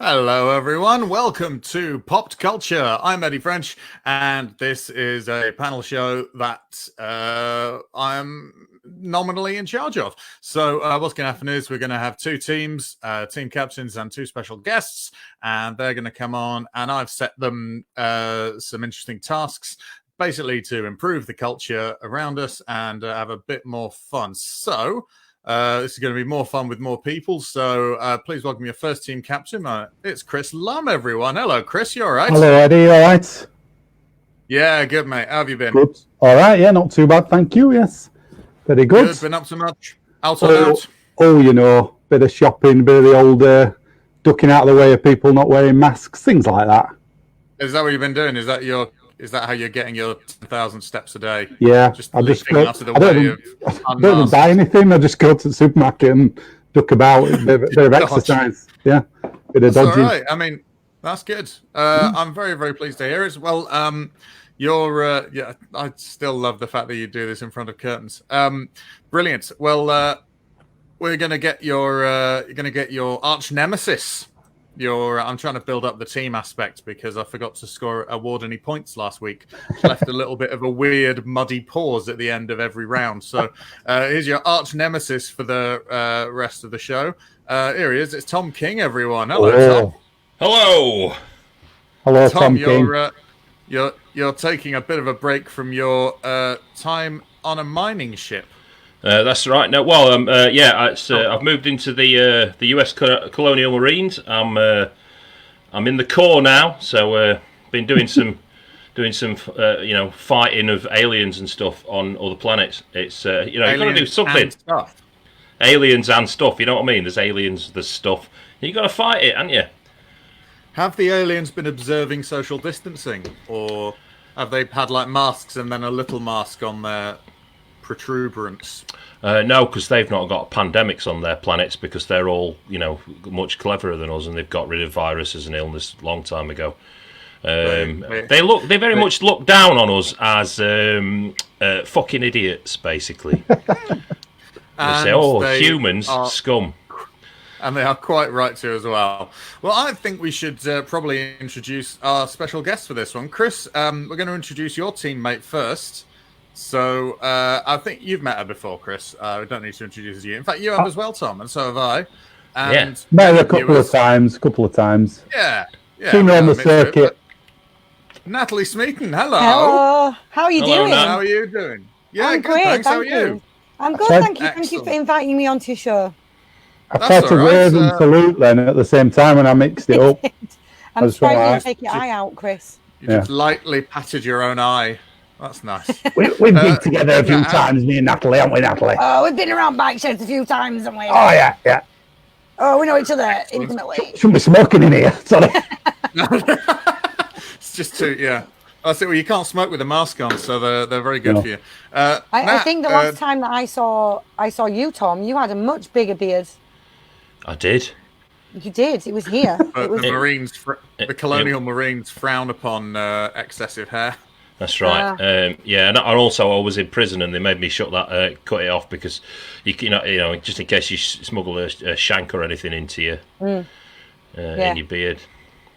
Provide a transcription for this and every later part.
Hello, everyone. Welcome to Popped Culture. I'm Eddie French, and this is a panel show that I'm nominally in charge of. So what's going to happen is we're going to have two teams, team captains and two special guests, and they're going to come on, and I've set them some interesting tasks, basically to improve the culture around us and have a bit more fun. So this is going to be more fun with more people. So please welcome your first team captain. It's Chris Lumb, everyone. Hello, Chris. You all right? Hello, Eddie. All right? Yeah, good, mate. How have you been? Good. All right. Yeah, not too bad. Thank you. Yes. Very good. Been up to much? Out and out? Oh, bit of shopping, bit of the old ducking out of the way of people not wearing masks, things like that. Is that what you've been doing? Is that how you're getting your 10,000 steps a day? Yeah. I don't buy anything. I just go to the supermarket and duck about. A bit of exercise. Yeah. Bit of dodging. All right. I mean, that's good. I'm very, very pleased to hear it. Well, I still love the fact that you do this in front of curtains. Brilliant. Well, we're going to get your arch nemesis. I'm trying to build up the team aspect because I forgot to award any points last week. Left a little bit of a weird, muddy pause at the end of every round. So here's your arch nemesis for the rest of the show. Here he is. It's Tom King, everyone. Hello, Tom. Hello. Hello, Tom King. You're taking a bit of a break from your time on a mining ship. That's right. No, well, I've moved into the U.S. Colonial Marines. I'm in the Corps now, so been doing some fighting of aliens and stuff on other planets. It's you've got to do something. Aliens and stuff. You know what I mean? There's aliens, there's stuff. You got to fight it, haven't you? Have the aliens been observing social distancing, or have they had like masks and then a little mask on their protuberance? No, because they've not got pandemics on their planets because they're all, much cleverer than us and they've got rid of viruses and illness a long time ago. They very much look down on us as fucking idiots, basically. They say, humans, scum. And they are quite right to as well. Well, I think we should probably introduce our special guest for this one. Chris, we're going to introduce your teammate first. So I think you've met her before, Chris. We don't need to introduce you. In fact, you have as well, Tom, and so have I. And met her a couple of times. Yeah. Seen her on the circuit. Natalie Smeaton, hello. Hello. How are you doing? How are you doing? Yeah, I'm good, great. thanks. How are you? I'm good, thank you. Thank you for inviting me onto your show. I tried to wave and salute then at the same time when I mixed it up. I'm surprised you take your eye out, Chris. You just lightly patted your own eye. That's nice. We've been together a few times, me and Natalie, haven't we, Natalie? Oh, we've been around bike sheds a few times, haven't we? Oh, yeah. Oh, we know each other intimately. Shouldn't be smoking in here, sorry. It's just too, yeah. I see. Well, you can't smoke with a mask on, so they're very good for you. I think the last time that I saw you, Tom, you had a much bigger beard. I did. You did. It was here. But the Colonial Marines frown upon excessive hair. That's right. And also I was in prison and they made me cut it off because just in case you smuggle a shank or anything into you in your beard.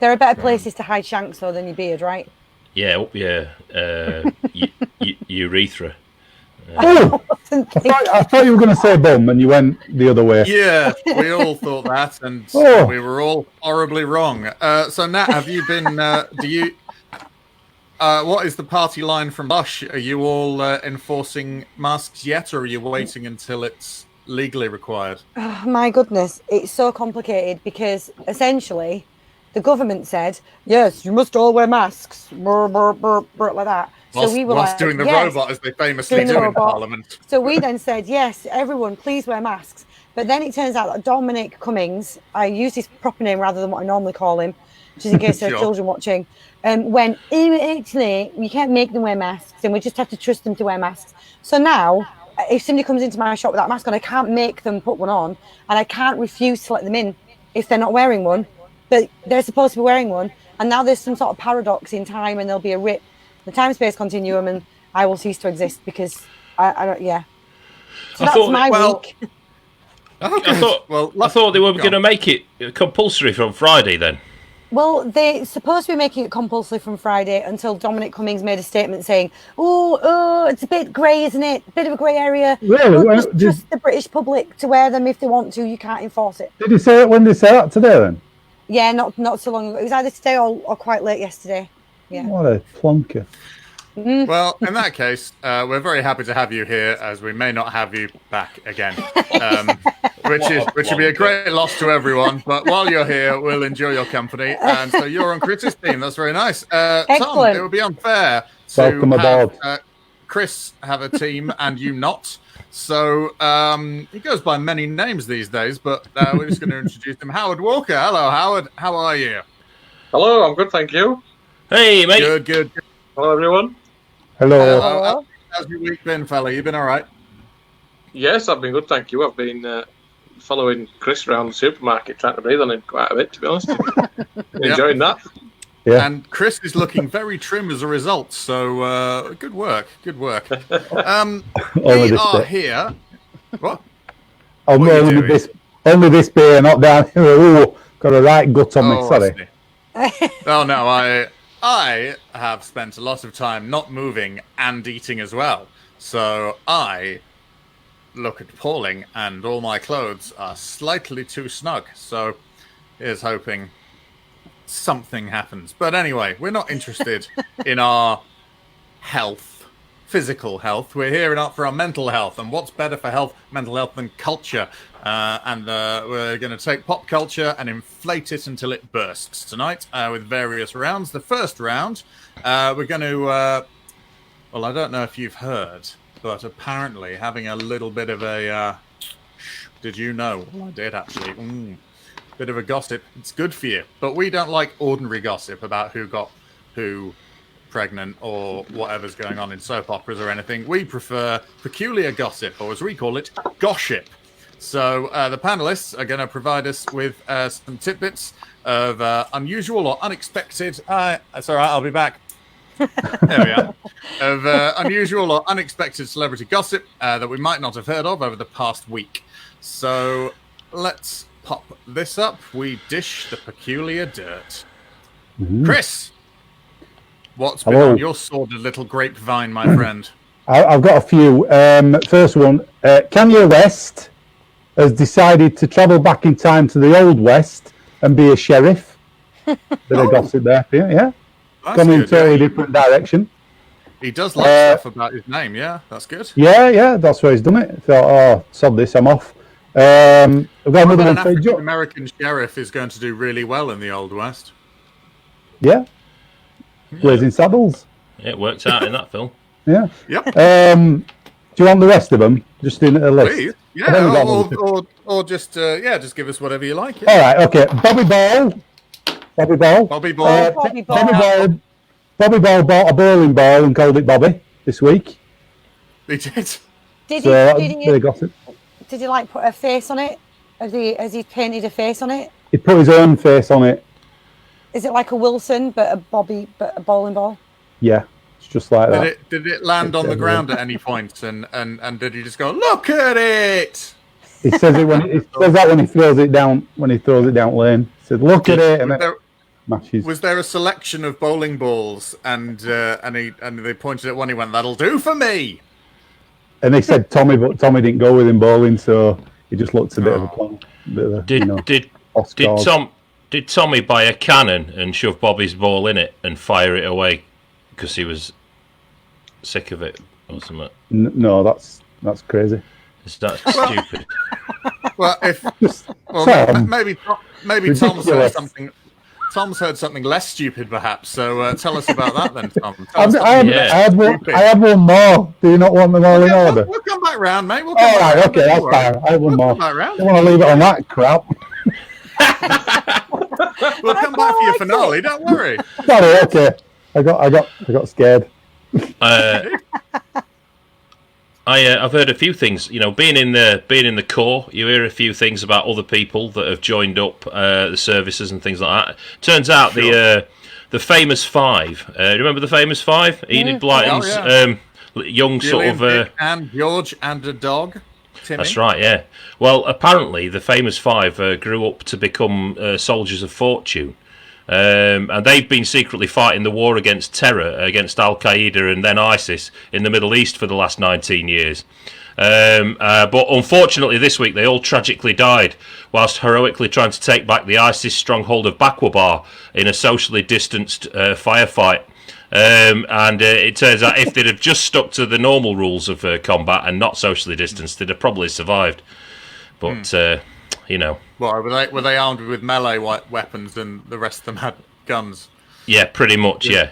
There are better places to hide shanks though than your beard, right? Yeah, urethra. I thought you were going to say bum and you went the other way. Yeah, we all thought that and we were all horribly wrong. So Nat, have you been, what is the party line from Bush? Are you all enforcing masks yet, or are you waiting until it's legally required? Oh, my goodness, it's so complicated because essentially the government said, yes, you must all wear masks, like that. So we were doing the robot, as they famously do in Parliament. So we then said, yes, everyone, please wear masks. But then it turns out that Dominic Cummings, I use his proper name rather than what I normally call him, just in case there are children watching, when actually you can't make them wear masks and we just have to trust them to wear masks. So now, if somebody comes into my shop without a mask on, I can't make them put one on and I can't refuse to let them in if they're not wearing one, but they're supposed to be wearing one. And now there's some sort of paradox in time and there'll be a rip, the time-space continuum, and I will cease to exist because I don't, yeah. So that's my week. I thought they were going to make it compulsory from Friday then. Well, they're supposed to be making it compulsory from Friday until Dominic Cummings made a statement saying, oh, it's a bit grey, isn't it? A bit of a grey area. Really? Just the British public to wear them if they want to. You can't enforce it. Did he say it when they said that today then? Yeah, not so long ago. It was either today or quite late yesterday. Yeah. What a plonker. Well, in that case, we're very happy to have you here, as we may not have you back again, which would be a great loss to everyone. But while you're here, we'll enjoy your company. And so you're on Chris's team. That's very nice. Tom, it would be unfair to have Chris have a team and you not. So he goes by many names these days, but we're just going to introduce him. Howard Walker. Hello, Howard. How are you? Hello, I'm good, thank you. Hey, mate. Good. Hello, everyone. Hello. How's your week been, fella? You been all right? Yes, I've been good, thank you. I've been following Chris around the supermarket, trying to breathe on him quite a bit, to be honest. Enjoying that. Yeah. And Chris is looking very trim as a result, so good work. We are here. What? Only this beer, not down here. Ooh, got a right gut on me, sorry. Oh, no, I have spent a lot of time not moving and eating as well. So I look appalling and all my clothes are slightly too snug. So here's hoping something happens. But anyway, we're not interested in our health, physical health. We're here for our mental health. And what's better for mental health than culture? And we're going to take pop culture and inflate it until it bursts tonight with various rounds. The first round, we're going to... well, I don't know if you've heard, but apparently having a little bit of a... did you know? Well, I did, actually. Bit of a gossip. It's good for you. But we don't like ordinary gossip about who got who pregnant or whatever's going on in soap operas or anything. We prefer peculiar gossip, or as we call it, gossip. So the panelists are going to provide us with some tidbits of unusual or unexpected... that's all right, I'll be back. There we are. Of unusual or unexpected celebrity gossip that we might not have heard of over the past week. So let's pop this up. We dish the peculiar dirt. Mm-hmm. Chris, what's been on your sordid little grapevine, my friend? I've got a few. First one, Kanye West has decided to travel back in time to the Old West and be a sheriff. Bit of gossip there for you, yeah? Gone in a totally different direction. He does like stuff about his name, yeah? That's good. Yeah, that's where he's done it. Thought, sod this, I'm off. I've got another one. An African-American sheriff is going to do really well in the Old West. Yeah. Blazing Saddles. It worked out in that film. Yeah. Yep. Do you want the rest of them? Just in a list? Please. Yeah, or just just give us whatever you like. Yeah. All right, okay. Bobby Ball. Bobby Ball bought a bowling ball and called it Bobby this week. He did. Did he like put a face on it? Has he painted a face on it? He put his own face on it. Is it like a Wilson but a bowling ball? Yeah, it's just like that. Did it land on the ground at any point? And did he just go, look at it? He says it when he throws it down lane. He said, look at it, and it matches. Was there a selection of bowling balls and they pointed at one, he went, that'll do for me. And they said Tommy, but Tommy didn't go with him bowling, so he just looked a bit of a plum. Did Tommy buy a cannon and shove Bobby's ball in it and fire it away because he was sick of it or something? No, that's crazy. Is that stupid? Well, maybe Tom's heard something. Tom's heard something less stupid, perhaps. So tell us about that then, Tom. I had one more. Do you not want them all in order? We'll come back round, mate. Okay, that's fine. I have one more. I don't want to leave it on that crap. We'll come back for your finale. Don't worry. Sorry. Okay. I got scared. I've heard a few things. You know, being in the Corps, you hear a few things about other people that have joined up the services and things like that. Turns out the famous five. Remember the famous five? Enid Blyton's young Gillian, sort of and George and a dog. Timmy. That's right, yeah. Well, apparently the famous five grew up to become soldiers of fortune. And they've been secretly fighting the war against terror, against Al-Qaeda and then ISIS in the Middle East for the last 19 years. But unfortunately this week they all tragically died whilst heroically trying to take back the ISIS stronghold of Bakwar in a socially distanced firefight. And it turns out if they'd have just stuck to the normal rules of combat and not socially distanced, they'd have probably survived. But, you know... Well, were they armed with melee weapons and the rest of them had guns? Yeah, pretty much, yeah.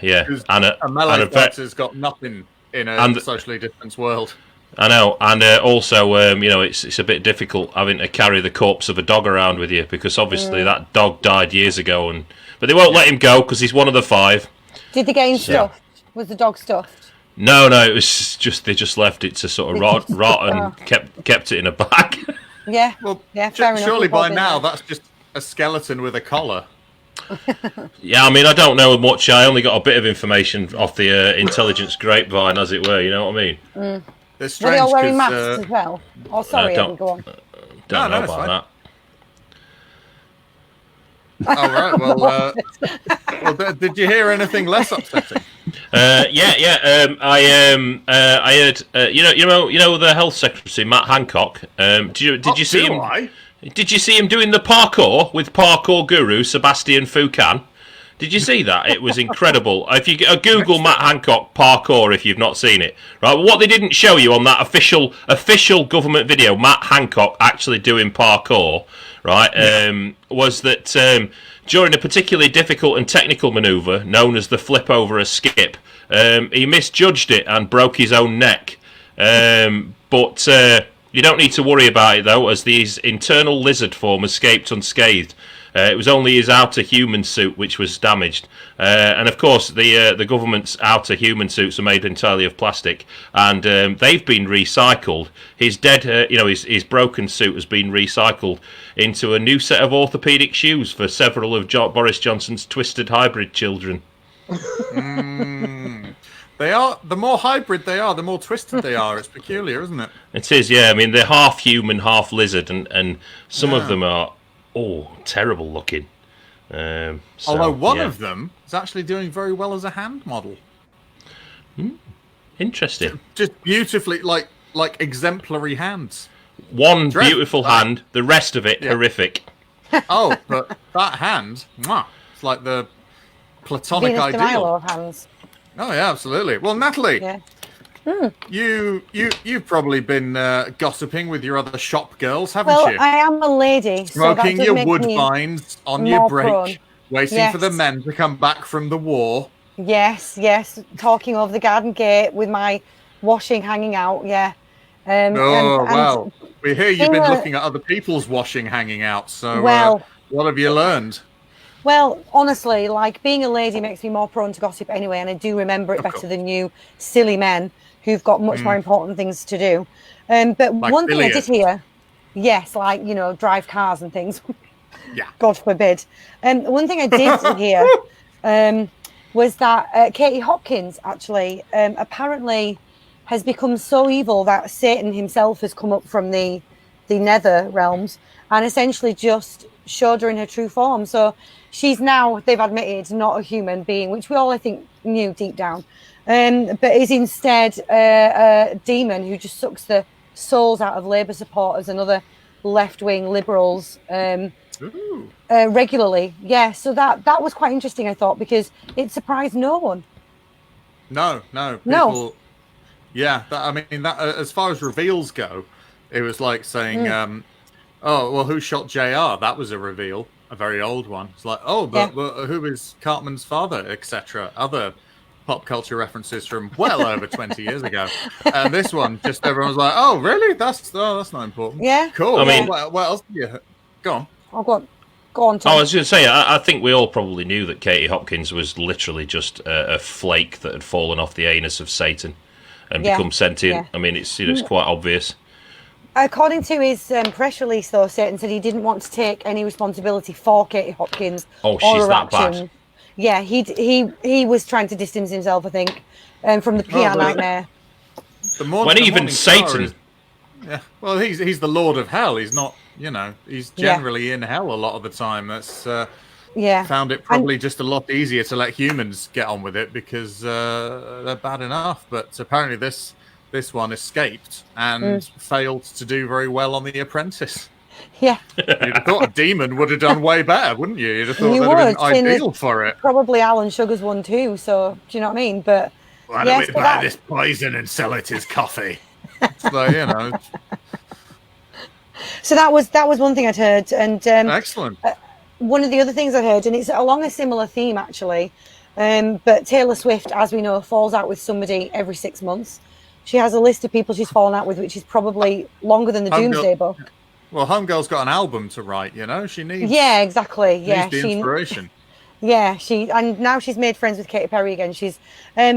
And a melee fighter's got nothing in a socially distanced world. I know, and also, you know, it's a bit difficult having to carry the corpse of a dog around with you because obviously that dog died years ago, but they won't let him go because he's one of the five. Did they get him stuffed? Was the dog stuffed? No, it was just they just left it to sort of rot and kept it in a bag. Yeah, well, yeah. Fair enough. Surely by now that's just a skeleton with a collar. Yeah, I mean, I don't know much. I only got a bit of information off the intelligence grapevine, as it were. You know what I mean? They're strange. Were they all wearing masks as well? Oh, sorry, Eddie, go on. Don't know about that. All right. Well, did you hear anything less upsetting? Yeah. I heard. You know the health secretary Matt Hancock. Did you see him? Did you see him doing the parkour with parkour guru Sebastian Foucan? Did you see that? It was incredible. If you Google Matt Hancock parkour, if you've not seen it, right? What they didn't show you on that official government video, Matt Hancock actually doing parkour, right? Was that during a particularly difficult and technical manoeuvre known as the flip over a skip, he misjudged it and broke his own neck. But you don't need to worry about it though, as his internal lizard form escaped unscathed. It was only his outer human suit which was damaged, and of course the government's outer human suits are made entirely of plastic, and they've been recycled. His his broken suit has been recycled into a new set of orthopaedic shoes for several of Boris Johnson's twisted hybrid children. They are. The more hybrid they are, the more twisted they are. It's peculiar, isn't it? It is, yeah. I mean, they're half human, half lizard, and some of them are. Oh, terrible looking. Although one of them is actually doing very well as a hand model. Interesting. Just beautifully, like exemplary hands. One beautiful hand, the rest of it horrific. Oh, but that hand, it's like the platonic Venus de Milo ideal. of hands. Oh yeah, absolutely. Well, Natalie. Yeah. You've probably been gossiping with your other shop girls, haven't you? Well, I am a lady. Smoking so your woodbines on your break, prone. waiting for the men to come back from the war. Yes. Talking over the garden gate with my washing hanging out. Yeah. Wow. We hear you've been looking at other people's washing hanging out. So, what have you learned? Well, honestly, like being a lady makes me more prone to gossip anyway, and I do remember it better than you silly men who've got much more important things to do. But like one thing I did hear, yes, like, drive cars and things. Yeah. God forbid. One thing I did hear was that Katie Hopkins actually apparently has become so evil that Satan himself has come up from the nether realms and essentially just showed her in her true form. So she's now, they've admitted, not a human being, which we all, I think, knew deep down. But is instead a demon who just sucks the souls out of Labour supporters and other left-wing liberals regularly. Yeah, so that was quite interesting, I thought, because it surprised no one. No. People, yeah, that as far as reveals go, it was like saying, oh, well, who shot JR? That was a reveal, a very old one. It's like, but who is Cartman's father, etc. Other pop culture references from well over 20 years ago. And this one, just everyone's like, oh, really? That's not important. Yeah. Cool. I mean, what else do you... Go on. Oh, go on, Tom. I was going to say, I think we all probably knew that Katie Hopkins was literally just a flake that had fallen off the anus of Satan and become sentient. Yeah. I mean, it's quite obvious. According to his press release, though, Satan said he didn't want to take any responsibility for Katie Hopkins. Oh, she's that bad. Yeah, he was trying to distance himself, I think, from the PR nightmare. When even Satan Yeah. Well, he's the Lord of Hell. He's not, he's generally in hell a lot of the time. That's found it probably just a lot easier to let humans get on with it because they're bad enough. But apparently this one escaped and failed to do very well on The Apprentice. Yeah. You'd have thought a demon would have done way better, wouldn't you? You'd have thought that would have been ideal for it. Probably Alan Sugar's one too, so do you know what I mean? But why don't we buy this poison and sell it as coffee? So, So that was one thing I'd heard. And excellent. One of the other things I heard, and it's along a similar theme actually, but Taylor Swift, as we know, falls out with somebody every 6 months. She has a list of people she's fallen out with, which is probably longer than the Doomsday Book. Well, Homegirl's got an album to write, She needs. Yeah, exactly. Yeah, needs the inspiration. Yeah, and now she's made friends with Katy Perry again.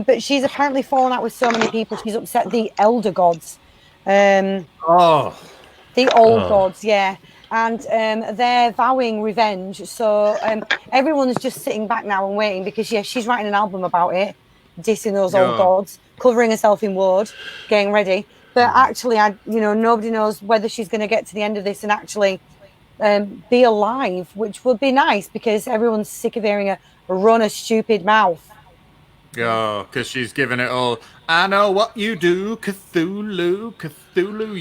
But she's apparently fallen out with so many people. She's upset the elder gods. The old gods, yeah. And they're vowing revenge. So everyone's just sitting back now and waiting because, she's writing an album about it, dissing those old gods, covering herself in woad, getting ready. But actually, nobody knows whether she's going to get to the end of this and actually be alive, which would be nice because everyone's sick of hearing her run a stupid mouth. Yeah, because she's giving it all. I know what you do, Cthulhu,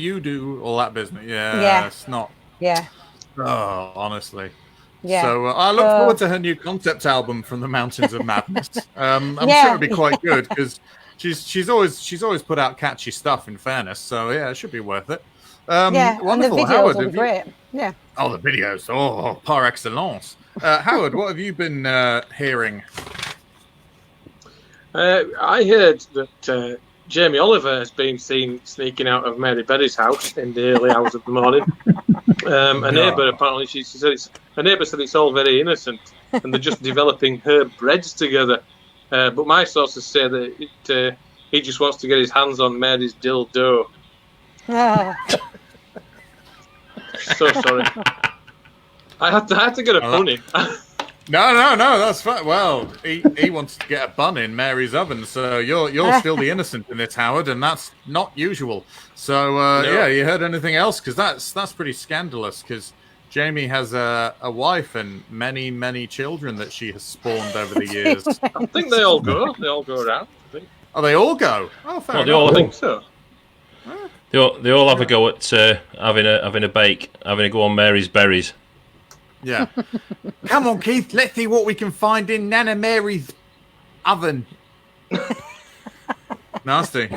you do all that business. Yeah. It's not. Yeah. Oh, honestly. Yeah. So I look forward to her new concept album from the Mountains of Madness. I'm sure it'll be quite good because she's always put out catchy stuff. In fairness, so it should be worth it. Wonderful. And the videos Howard, will be great. Yeah. Oh, the videos. Oh, par excellence. Howard, what have you been hearing? I heard that Jamie Oliver has been seen sneaking out of Mary Berry's house in the early hours of the morning. A neighbour apparently, she said a neighbour said it's all very innocent, and they're just developing herb breads together. But my sources say that he just wants to get his hands on Mary's dildo. So sorry. I had to get a pun in. No, that's fine. Well, he wants to get a bun in Mary's oven, so you're still the innocent in this, Howard, and that's not usual. So you heard anything else? Because that's pretty scandalous. Because Jamie has a wife and many children that she has spawned over the years. I think they all go. They all go around. I think. Oh, they all go. Oh, fair enough. I think so. They all have a go at having a bake, having a go on Mary's berries. Yeah. Come on, Keith. Let's see what we can find in Nana Mary's oven. Nasty.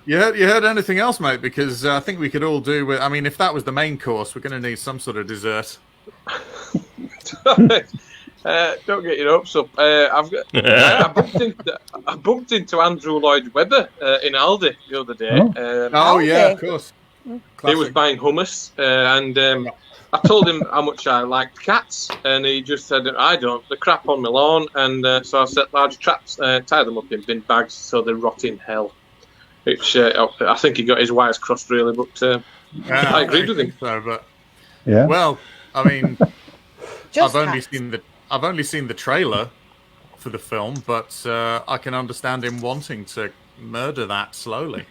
You heard anything else, mate? Because I think we could all do with. I mean, if that was the main course, we're going to need some sort of dessert. Don't get your hopes up. I bumped into Andrew Lloyd Webber in Aldi the other day. Yeah, of course. Classic. He was buying hummus, and I told him how much I liked cats, and he just said, "I don't. They're crap on my lawn," and so I set large traps, tie them up in bin bags so they rot in hell. Which I think he got his wires crossed, really, but I agreed with him. So, but yeah. Well, I mean, I've only seen the trailer for the film, but I can understand him wanting to murder that slowly.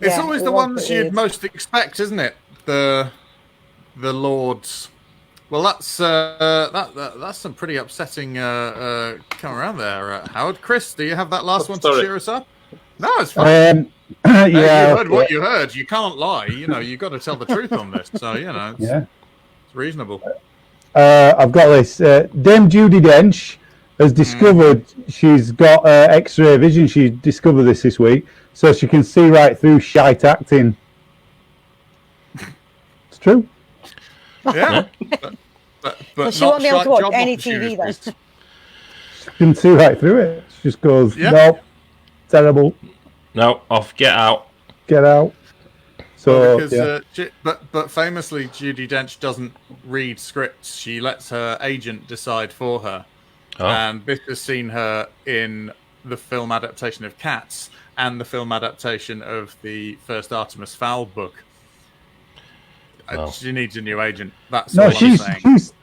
It's always the ones you'd most expect, isn't it? The lords. Well, that's some pretty upsetting come around there, Howard. Chris, do you have that last one to cheer us up? No, it's fine. Yeah, you heard what you heard. You can't lie. You've got to tell the truth on this. So it's reasonable. I've got this. Dame Judi Dench has discovered she's got X-ray vision. She discovered this week, so she can see right through shite acting. It's true. Yeah, but she won't be able to watch any TV then. She can see right through it. She just goes, nope, terrible. No, off, get out. So, but famously, Judi Dench doesn't read scripts. She lets her agent decide for her. Oh. And this has seen her in the film adaptation of Cats and the film adaptation of the first Artemis Fowl book. Well. She needs a new agent. That's No, all I'm saying.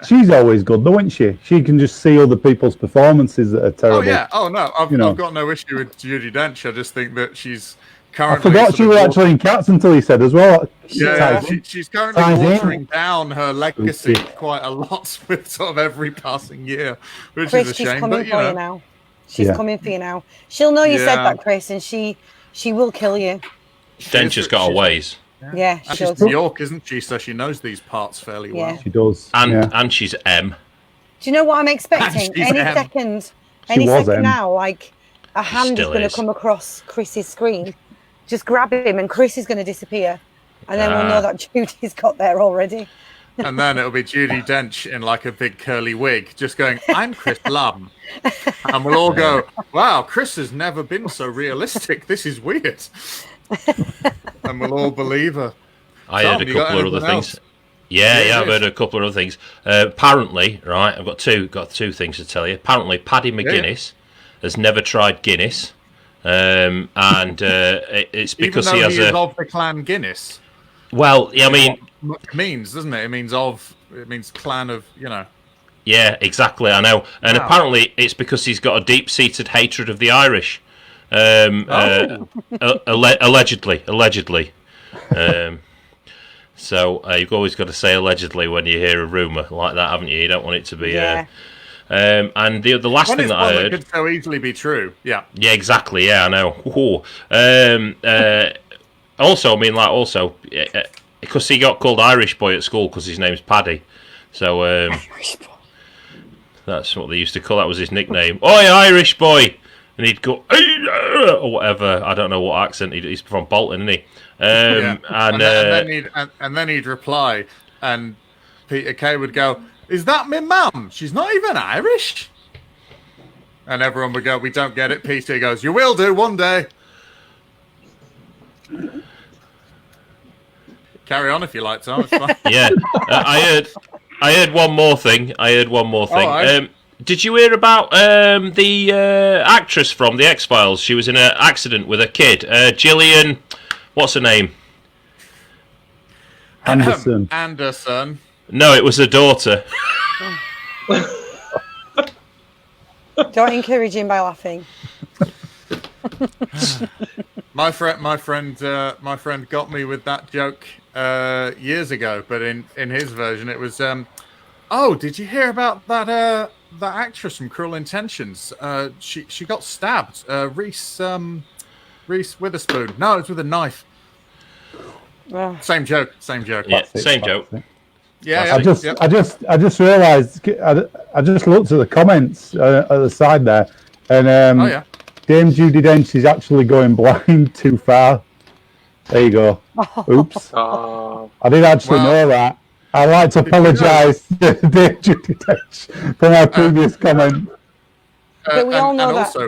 she's always good, though, isn't she? She can just see other people's performances that are terrible. Oh yeah. Oh no. I've got no issue with Judi Dench. I just think that she's currently. I forgot she was actually in Cats until he said as well. Yeah, she's currently watering down her legacy quite a lot with sort of every passing year, which Chris, is a shame. she's coming But for you now. She's coming for you now. She'll know you said that, Chris, and she will kill you. Dench has got her ways. Yeah, she's from York, isn't she? So she knows these parts fairly well. She does. And she's M. Do you know what I'm expecting? Any second now, like a hand is going to come across Chris's screen. Just grab him, and Chris is going to disappear, and then we'll know that Judy's got there already. And then it'll be Judi Dench in like a big curly wig, just going, "I'm Chris Lumb," and we'll all go, "Wow, Chris has never been so realistic. This is weird." And we'll all believe her. I heard a couple of other things. Yeah, I've heard a couple of other things. Apparently, right, I've got two things to tell you. Apparently, Paddy McGuinness has never tried Guinness, and it's because he has of the clan Guinness. Well, I mean, it means, doesn't it? It means clan of, Yeah, exactly. I know, and apparently it's because he's got a deep-seated hatred of the Irish. Allegedly. So you've always got to say allegedly when you hear a rumor like that, haven't you? You don't want it to be. And the last thing that I heard could so easily be true. Yeah. Yeah, exactly. Yeah, I know. Also, I mean, because he got called Irish boy at school because his name's Paddy. So that's what they used to call. That was his nickname. Oi, Irish boy. And he'd go, or whatever. I don't know what accent he's from. Bolton, isn't he? And then he'd reply, and Peter Kay would go, "Is that me mum? She's not even Irish." And everyone would go, "We don't get it." Peter goes, "You will do one day." Carry on if you like, Tom. It's fine. Yeah, I heard one more thing. Right. Did you hear about the actress from the X-Files? She was in an accident with a kid. Gillian, what's her name? Anderson. No, it was her daughter. Don't encourage him by laughing. My friend got me with that joke years ago, but in his version it was, did you hear about that actress from Cruel Intentions? She got stabbed. Reese Witherspoon. No, it's with a knife. Same joke. Yeah, same joke. Yeah. I just realised. I just looked at the comments at the side there, and Dame Judi Dench is actually going blind too far. There you go. Oops. I didn't actually know that. I'd like to apologise to Dame Judi Dench for my previous comment. But we all know that. Also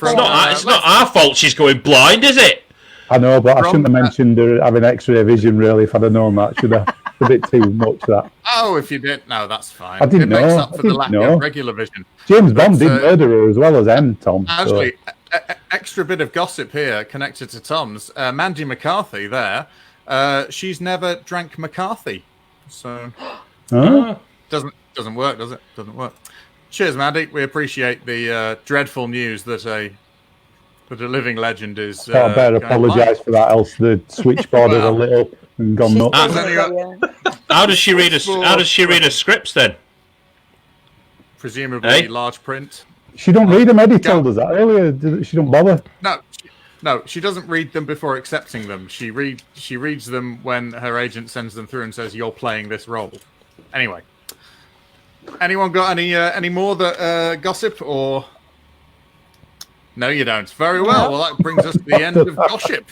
it's not our fault she's going blind, is it? I know, but I shouldn't have mentioned her having X-ray vision, really, if I'd have known that, should I? It's a bit too much, that. Oh, if you didn't know, that's fine. I didn't know. Makes up for the lack of regular vision. James Bond did murder her as well as M, Tom. Actually, extra bit of gossip here connected to Tom's. Mandy McCarthy there, she's never drank McCarthy. So, doesn't work, does it? Doesn't work. Cheers, Mandy. We appreciate the dreadful news that a living legend is. I better apologise for that, else the switchboard is a little and gone nuts. How does she read her scripts then? Presumably large print. She don't read them. Eddie told us that earlier. She don't bother. No, she doesn't read them before accepting them. She reads them when her agent sends them through and says, "You're playing this role." Anyway, anyone got any more that gossip or? No, you don't. Very well. Well, that brings us to the end of gossip.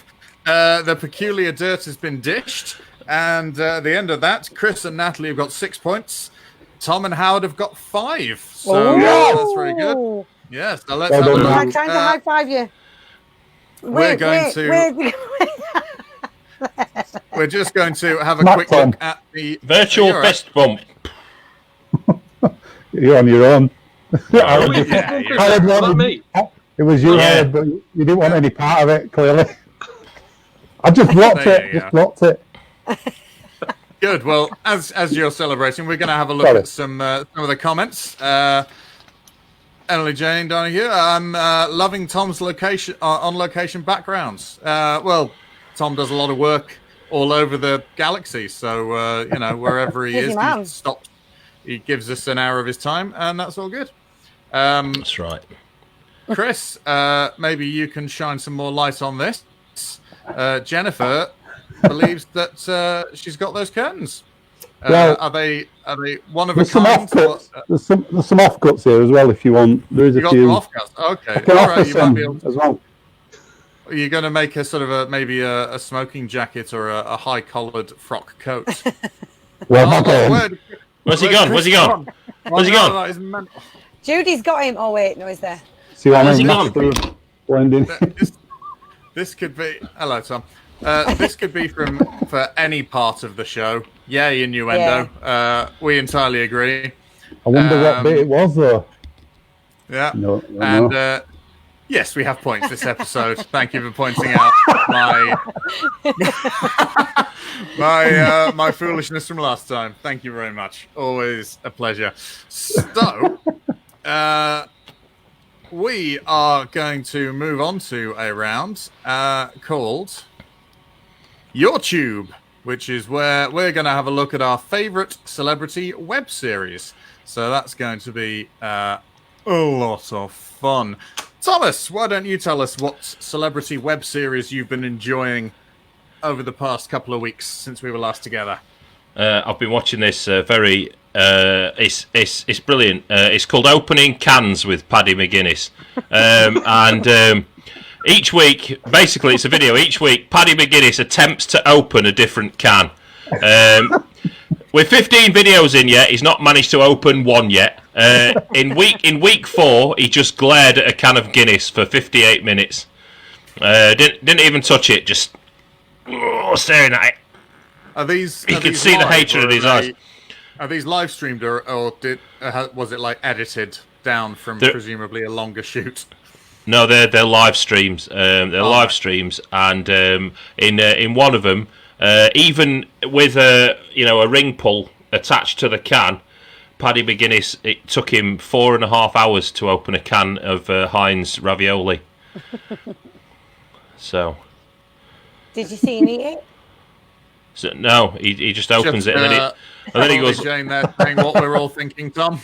The peculiar dirt has been dished, and the end of that, Chris and Natalie have got 6 points. Tom and Howard have got 5. So that's very good. Yes. Now let's have a look. I'm trying to high five you. We're just going to have a quick look at the virtual fist bump. You're on your own. Me. It was you, Howard, but you didn't want any part of it, clearly. I just blocked it. Good. Well, as you're celebrating, we're going to have a look at some of the comments. Emily Jane Donahue, I'm loving Tom's on location backgrounds. Well, Tom does a lot of work all over the galaxy, so wherever he is, he stops. He gives us an hour of his time, and that's all good. That's right. Chris, maybe you can shine some more light on this. Jennifer believes that she's got those curtains. Well, are they one of a kind? There's some offcuts here as well if you want. There is a few. Got some offcuts. Okay. All right, you might be able to, as well. Are you going to make a sort of maybe a smoking jacket or a high collared frock coat? Well, where's he gone? Where's he gone? Where's he gone? Judy's got him. Oh wait, no, he's there. See what I mean? Blending. This could be. Hello, Tom. This could be for any part of the show. Yay, innuendo. Yeah. We entirely agree. I wonder what bit it was, though. Yeah. No. Yes, we have points this episode. Thank you for pointing out my foolishness from last time. Thank you very much. Always a pleasure. So, we are going to move on to a round called YouTube, which is where we're going to have a look at our favorite celebrity web series. So that's going to be a lot of fun. Thomas, why don't you tell us what celebrity web series you've been enjoying over the past couple of weeks since we were last together? I've been watching this it's brilliant. It's called Opening Cans with Paddy McGuinness. Each week, basically it's a video, each week Paddy McGuinness attempts to open a different can. With 15 videos in yet, he's not managed to open one yet. In week 4, he just glared at a can of Guinness for 58 minutes. Didn't even touch it, just staring at it. You could see the hatred in his eyes. Are these live streamed or was it like edited down from presumably a longer shoot? No, they're live streams. Live streams, and in one of them, even with a ring pull attached to the can, Paddy McGuinness, it took him 4.5 hours to open a can of Heinz ravioli. So, did you see him eat it? So, no, he just opens it and then he goes. Jane there saying what we're all thinking, Tom.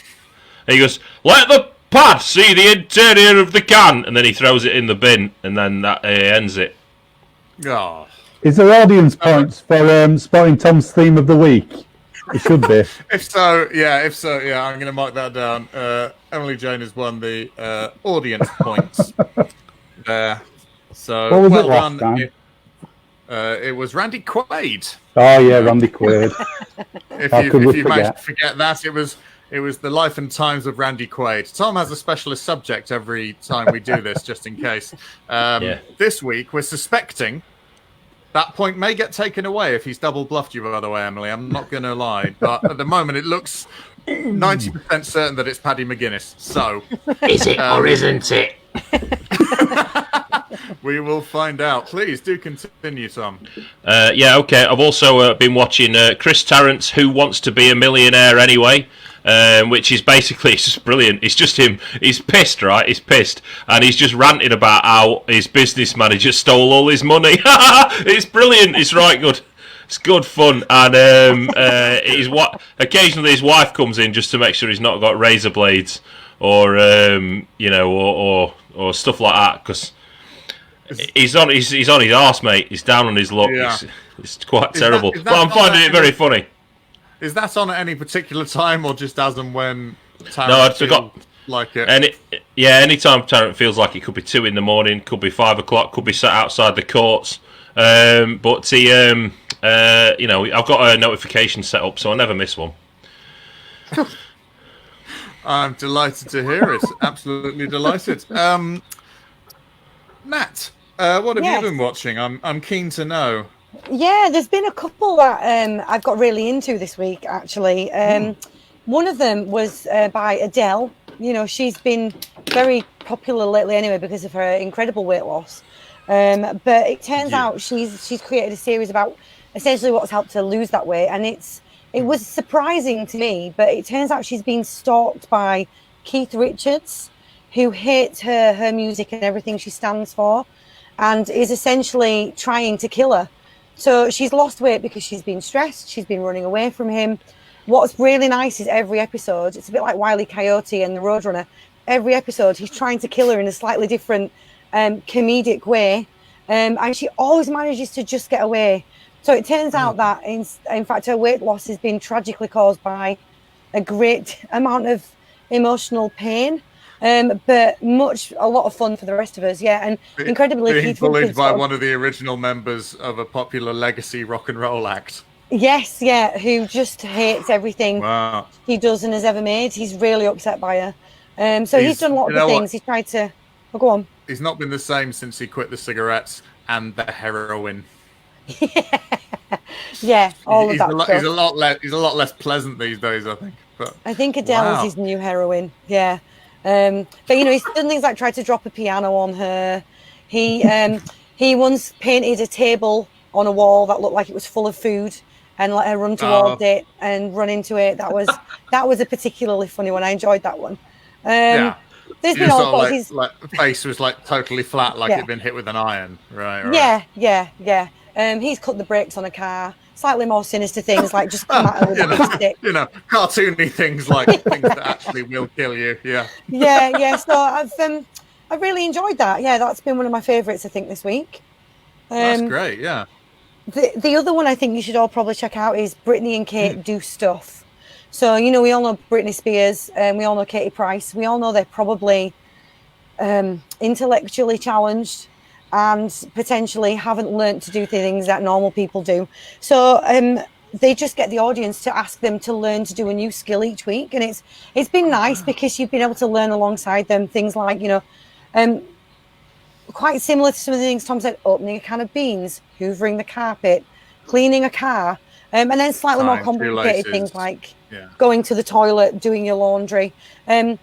He goes, "Let the pad see the interior of the can," and then he throws it in the bin, and then that ends it. Oh. Is there audience points for spotting Tom's theme of the week? It should be. If so, I'm going to mark that down. Emily Jane has won the audience points there. So what was it last time? It was Randy Quaid. Oh yeah, Randy Quaid. if you managed to forget that, it was the life and times of Randy Quaid. Tom has a specialist subject every time we do this, just in case. This week we're suspecting that point may get taken away if he's double bluffed you, by the way, Emily. I'm not going to lie, but at the moment it looks 90% certain that it's Paddy McGuinness. So, is it or isn't it? We will find out. Please do continue, Tom. Okay. I've also been watching Chris Tarrant's Who Wants to Be a Millionaire Anyway, which is basically, it's just brilliant. It's just him. He's pissed, right? He's pissed. And he's just ranting about how his business manager stole all his money. It's brilliant. It's right good. It's good fun. And occasionally his wife comes in just to make sure he's not got razor blades or stuff like that, because he's on his arse, mate. He's down on his luck. Yeah. It's quite terrible. But I'm finding it very funny. Is that on at any particular time, or just as and when Tarrant No, I forgot. Like it? Anytime Tarrant feels like it could be 2 a.m, could be 5 o'clock, could be sat outside the courts. But he, I've got a notification set up, so I never miss one. I'm delighted to hear it. Absolutely delighted. Nat, what have you been watching? I'm keen to know. Yeah, there's been a couple that I've got really into this week, actually. One of them was by Adele. You know, she's been very popular lately anyway because of her incredible weight loss. But it turns out she's created a series about essentially what's helped her lose that weight. And it was surprising to me, but it turns out she's been stalked by Keith Richards, who hates her music and everything she stands for, and is essentially trying to kill her. So she's lost weight because she's been stressed. She's been running away from him. What's really nice is every episode, it's a bit like Wile E. Coyote and the Roadrunner. Every episode, he's trying to kill her in a slightly different comedic way. And she always manages to just get away. So it turns out that, in fact, her weight loss has been tragically caused by a great amount of emotional pain. But a lot of fun for the rest of us, yeah. And incredibly, being bullied by one of the original members of a popular legacy rock and roll act. Yes, yeah, who just hates everything he does and has ever made. He's really upset by her. So he's done a lot of things. He's tried to... Oh, go on. He's not been the same since he quit the cigarettes and the heroin. Yeah, all of that stuff. He's a lot less pleasant these days, I think. But I think Adele is his new heroine. Yeah. But he's done things like try to drop a piano on her. He once painted a table on a wall that looked like it was full of food and let her run towards it and run into it. That was a particularly funny one. I enjoyed that one. There's been all sorts. Like face was like totally flat, like it'd been hit with an iron. Right. Yeah. He's cut the brakes on a car. Slightly more sinister things like just come at her with a stick. Cartoony things like things that actually will kill you. Yeah. Yeah. So I've really enjoyed that. Yeah, that's been one of my favourites, I think, this week. That's great. Yeah. The other one I think you should all probably check out is Britney and Kate Do Stuff. So, we all know Britney Spears and we all know Katie Price. We all know they're probably intellectually challenged and potentially haven't learned to do things that normal people do. So they just get the audience to ask them to learn to do a new skill each week. And it's been nice because you've been able to learn alongside them things like, quite similar to some of the things Tom said, opening a can of beans, hoovering the carpet, cleaning a car, and then slightly more complicated things like going to the toilet, doing your laundry. But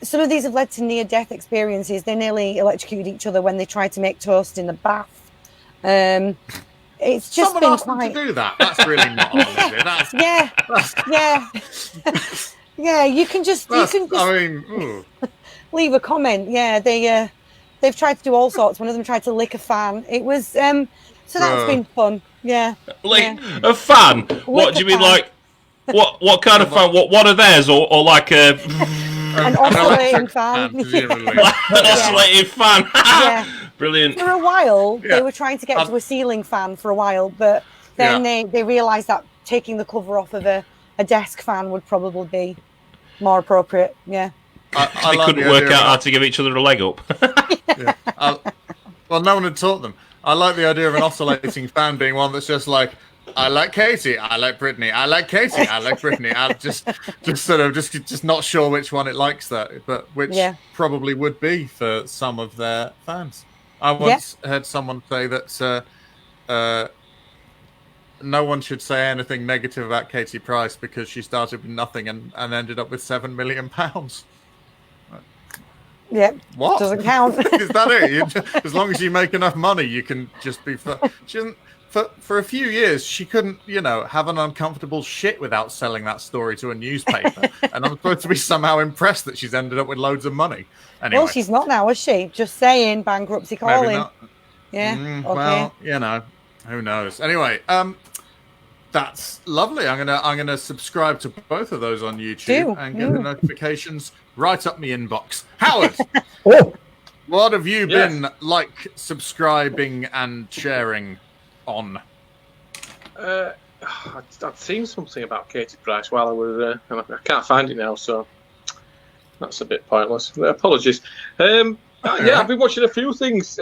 some of these have led to near-death experiences. They nearly electrocuted each other when they tried to make toast in the bath. It's just Someone been asked them to do that. That's really not on, is it? Yeah. You can just leave a comment. Yeah, they've tried to do all sorts. One of them tried to lick a fan. It was so that's been fun. Yeah. A fan? What do you mean, like? What kind of fan? What are theirs, or like a? An oscillating fan. An oscillating fan. Yeah. Brilliant. For a while, they were trying to get to a ceiling fan for a while, but then they realised that taking the cover off of a desk fan would probably be more appropriate. Yeah. They couldn't work out how to give each other a leg up. Well, no one had taught them. I like the idea of an oscillating fan being one that's just like, I like Katie, I like Britney, I like Katie, I like Britney. I'm just sort of just not sure which one it likes that, but which probably would be for some of their fans. I once heard someone say that no one should say anything negative about Katie Price because she started with nothing and ended up with £7 million. Yeah. What? Doesn't count. Is that it? As long as you make enough money, you can just be... For a few years, she couldn't, have an uncomfortable shit without selling that story to a newspaper. And I'm supposed to be somehow impressed that she's ended up with loads of money. Anyway. Well, she's not now, is she? Just saying, bankruptcy calling. Maybe not. Yeah. Okay. Well, who knows? Anyway, that's lovely. I'm gonna subscribe to both of those on YouTube and get the notifications right up my inbox. Howard, what have you been subscribing and sharing on? I'd seen something about Katie Price while I was and I can't find it now, so that's a bit pointless. Apologies. I've been watching a few things.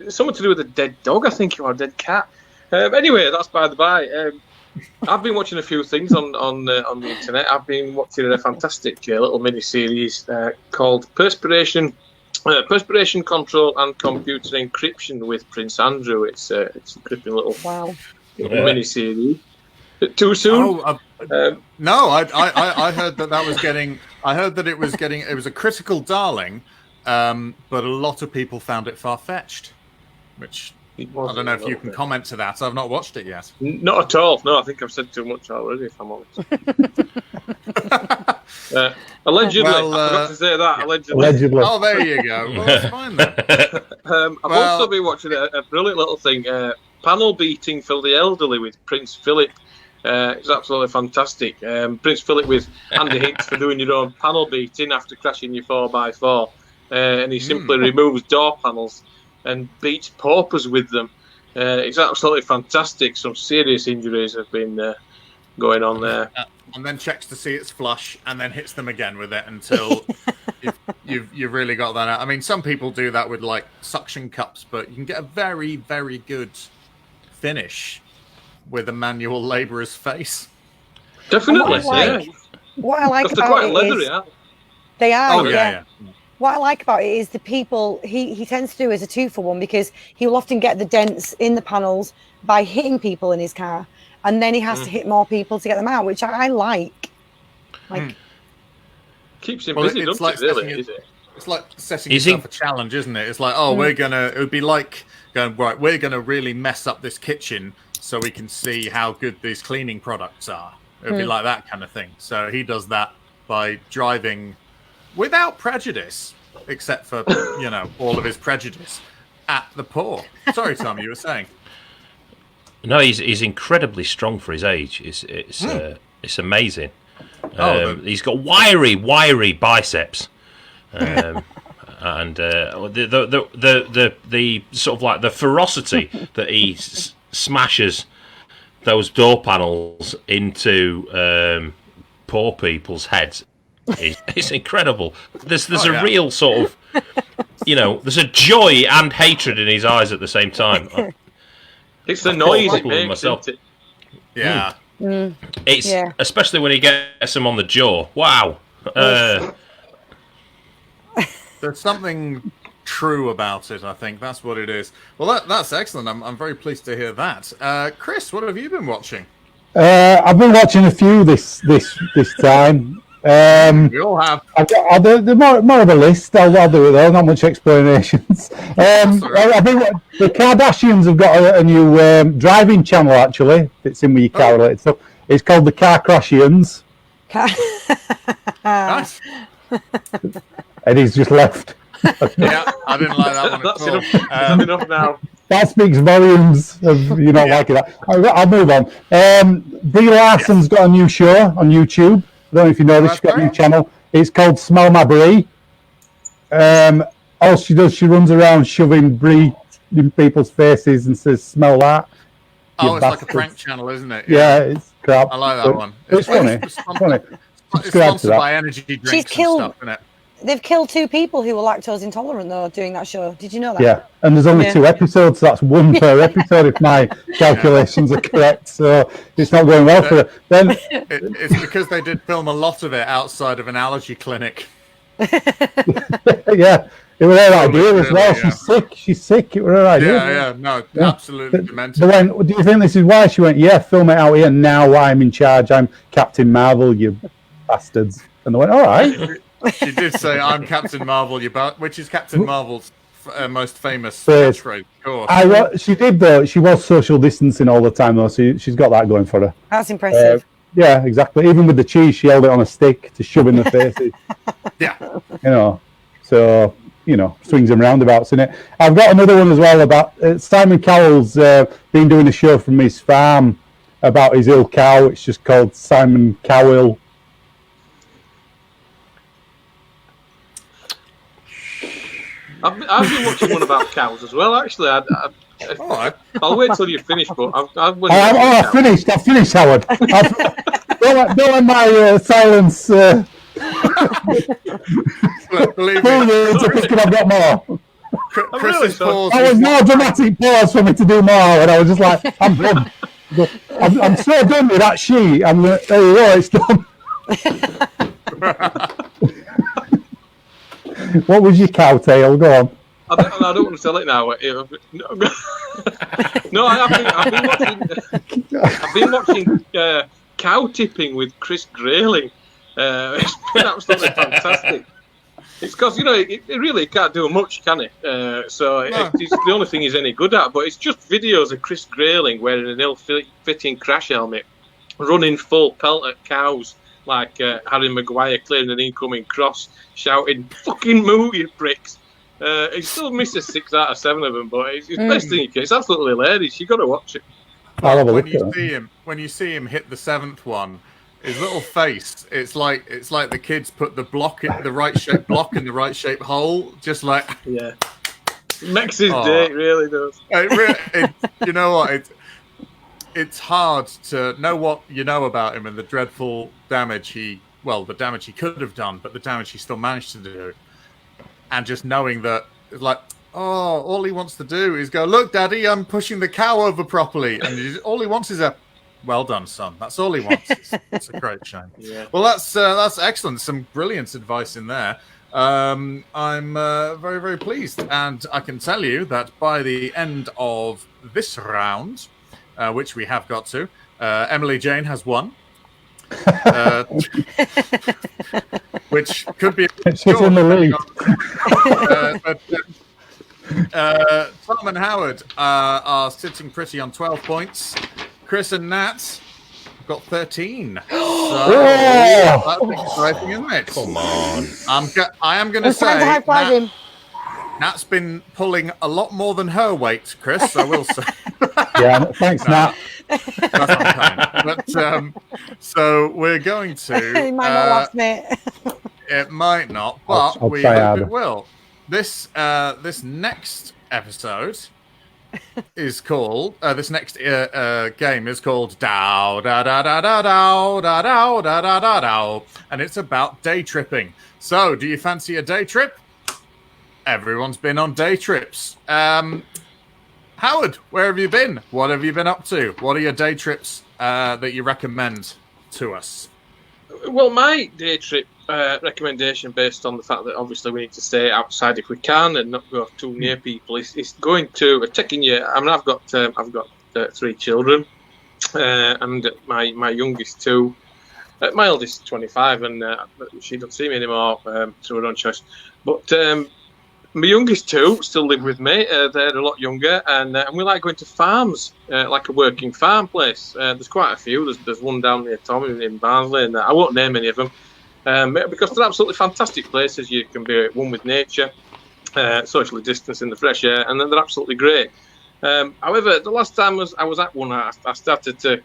Something to do with a dead dog, I think, or a dead cat. Anyway, that's by the by. I've been watching a few things on the internet. I've been watching a fantastic little mini series called Perspiration Control and Computer Encryption with Prince Andrew. It's a gripping little mini series. Too soon? No, I heard that was getting. I heard that it was getting. It was a critical darling, but a lot of people found it far-fetched, which I don't know if you can comment to that. I've not watched it yet. Not at all. No, I think I've said too much already, if I'm honest. Allegedly. Well, I forgot to say that. Allegedly. Oh, there you go. Well, that's fine then. I've also been watching a brilliant little thing, panel beating for the elderly with Prince Philip. It's absolutely fantastic. Prince Philip with Andy Hicks for doing your own panel beating after crashing your 4x4. And he simply removes door panels and beats paupers with them. It's absolutely fantastic. Some serious injuries have been going on there. And then checks to see it's flush, and then hits them again with it until you've really got that out. I mean, some people do that with like suction cups, but you can get a very, very good finish with a manual labourer's face. Definitely, What I like they're about quite it leathery, is aren't they? they are. Oh yeah. What I like about it is the people he tends to do as a 2-for-1, because he will often get the dents in the panels by hitting people in his car, and then he has to hit more people to get them out, which I like. Keeps him busy, doesn't it? Really, is it? It's like setting yourself a challenge, isn't it? It's like, it would be like going, right, we're gonna really mess up this kitchen so we can see how good these cleaning products are. It would be like that kind of thing. So he does that by driving without prejudice, except for, all of his prejudice, at the poor. Sorry, Tom, you were saying. No, he's incredibly strong for his age. It's amazing. He's got wiry biceps, and the sort of like the ferocity that he smashes those door panels into poor people's heads. It's incredible. There's a real sort of, there's a joy and hatred in his eyes at the same time. It's the noise it makes, isn't it? Yeah. It's especially when he gets them on the jaw. Wow. There's something true about it, I think. That's what it is. Well, that's excellent. I'm very pleased to hear that. Chris, what have you been watching? I've been watching a few this time. We all have. They're more of a list. I'll do it though. Not much explanations. The Kardashians have got a new driving channel. Actually, it's in with your car related stuff. It's called the Car Crashians. Nice. Eddie's just left. Yeah, I didn't like that one That's at all. enough. Enough now. That speaks volumes of you not liking that. I'll move on. Brie Larson's got a new show on YouTube. I don't know if you know this. She's got a new channel. It's called Smell My Brie. All she does, she runs around shoving brie in people's faces and says, "Smell that." Oh, it's like a prank channel, isn't it? Yeah, it's crap. I like that one. It's funny. It's funny. It's sponsored by energy drinks and stuff, isn't it? They've killed 2 people who were lactose intolerant, though, doing that show. Did you know that? Yeah, and there's only 2 episodes, so that's 1 per episode, if my calculations are correct. So it's not going well for her. Then it's because they did film a lot of it outside of an allergy clinic. Yeah, it was her idea as well. Yeah. She's sick. It was her idea. Absolutely demented. Do you think this is why she went? Yeah, film it out here now. I'm in charge. I'm Captain Marvel. You bastards. And they went, all right. She did say, "I'm Captain Marvel," which is Captain Marvel's most famous catchphrase. Of course. She did though. She was social distancing all the time though, so she's got that going for her. That's impressive. Yeah, exactly. Even with the cheese, she held it on a stick to shove in the faces. Yeah. So swings and roundabouts in it. I've got another one as well about Simon Cowell's been doing a show from his farm about his ill cow. It's just called Simon Cowell. I've been watching one about cows as well. Actually, I'll wait till you finish. But I've finished, Howard. Don't let my silence. Believe me, I've got more. Chris's pause. That was more dramatic pause for me to do more, and I was just like, I'm done. I'm so done with that sheet. There you go, it's done. What was your cow tail? Go on. I don't want to tell it now. No, I've been watching cow tipping with Chris Grayling. It's been absolutely fantastic. It's because, it really can't do much, can it? It's the only thing he's any good at. But it's just videos of Chris Grayling wearing an ill-fitting crash helmet, running full pelt at cows like Harry Maguire clearing an incoming cross, shouting, "Fucking move, you pricks!" He still misses 6 out of 7 of them, but it's the best thing he can. It's absolutely hilarious. You've got to watch it. When you see him hit the 7th one, his little face, it's like the kids put the right shape block in the right shape hole, just like it makes his day. It really does. You know what? It's hard to know what you know about him and the dreadful damage the damage he could have done, but the damage he still managed to do, and just knowing that, it's like, all he wants to do is go, "Look, Daddy, I'm pushing the cow over properly," and all he wants is a "Well done, son." That's all he wants. It's a great shame. Yeah. Well, that's excellent. Some brilliant advice in there. I'm very, very pleased, and I can tell you that by the end of this round, which we have got to, Emily Jane has won. Which could be she's in the lead. Tom and Howard are sitting pretty on 12 points. Chris and Nat got 13. So that's exciting, isn't it? Come on. I am going to say Nat's been pulling a lot more than her weight, Chris, I will say. Yeah, thanks, Nat. That's unkind. But so we're going to. It might not last, mate. It might not, but I'll we try hope harder. it will. This next episode is called. This next game is called Dow Da Da Da Da Dow Da Dow Da Da Da Dow, and it's about day tripping. So, do you fancy a day trip? Everyone's been on day trips. Howard, where have you been? What have you been up to? What are your day trips that you recommend to us? Well, my day trip recommendation, based on the fact that obviously we need to stay outside if we can and not go too near people, is going to taking you. I mean, I've got 3 children, and my youngest 2. My eldest is 25, and she doesn't see me anymore through her own choice. But my youngest 2 still live with me. They're a lot younger, and we like going to farms, like a working farm place. There's quite a few. There's one down near Tom in Barnsley, and I won't name any of them because they're absolutely fantastic places. You can be one with nature, socially distanced in the fresh air, and then they're absolutely great. However, the last time I was at one, I started to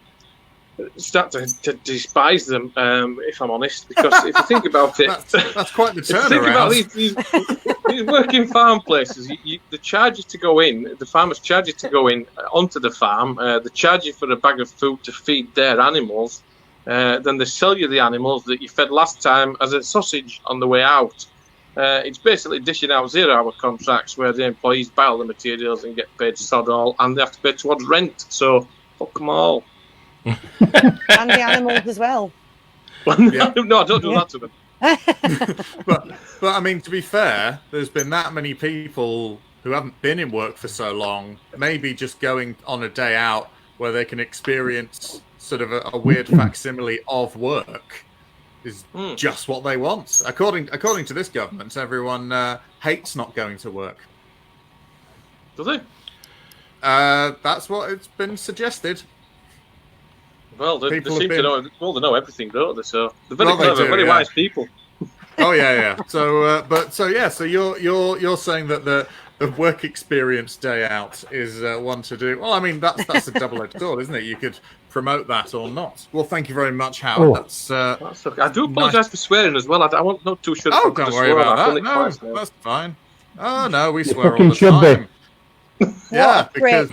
despise them, if I'm honest, because if you think about it, that's quite the turnaround. Think about these working farm places. They charge you to go in. The farmers charge you to go in onto the farm. They charge you for a bag of food to feed their animals. Then they sell you the animals that you fed last time as a sausage on the way out. It's basically dishing out 0-hour contracts where the employees buy all the materials and get paid sod all, and they have to pay towards rent. So fuck them all. And the animals as well. Yeah. No, I don't do that to them. but I mean, to be fair, there's been that many people who haven't been in work for so long, maybe just going on a day out where they can experience sort of a weird facsimile of work is just what they want. According to this government, everyone hates not going to work. Do they? That's what it's been suggested. Well, they seem to know. Well, they know everything, don't they? So they're very Well, clever, very wise people. Oh yeah. So, so you're saying that the work experience day out is one to do. Well, I mean that's a double-edged sword, isn't it? You could promote that or not. Well, thank you very much, Howard. Oh. That's okay. I do apologise for swearing as well. I wasn't not too sure. Oh, don't worry about that. No, that's fine. Oh no, we swear all fucking the should time. Be. Yeah, because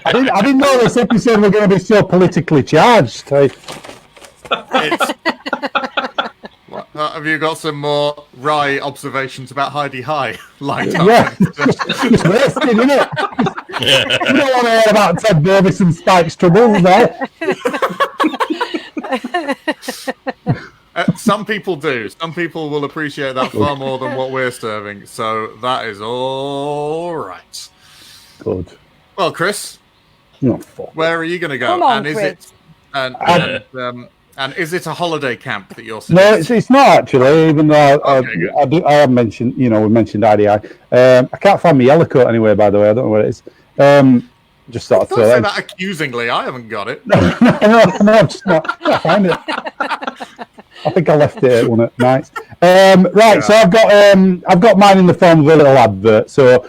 I didn't know this episode was going to be so politically charged. it's. Have you got some more wry observations about Heidi High lined up? Yeah, it's wasted, isn't it? You don't want to hear about Ted Davis and Spike's troubles, though. Some people do. Some people will appreciate that far more than what we're serving. So that is all right. Good. Well, Chris, No, fuck. where are you going to go? Come on, and is Chris. it? And And is it a holiday camp that you're No, suggesting? it's not actually. Even though I have mentioned, we mentioned IDI. I can't find my yellow coat anywhere. By the way, I don't know where it is. Just thought I'd Don't throw say that. that accusingly. I haven't got it. No, I'm just not. I can't find it. I think I left it at one at night. Right, so I've got mine in the form of a little advert. So,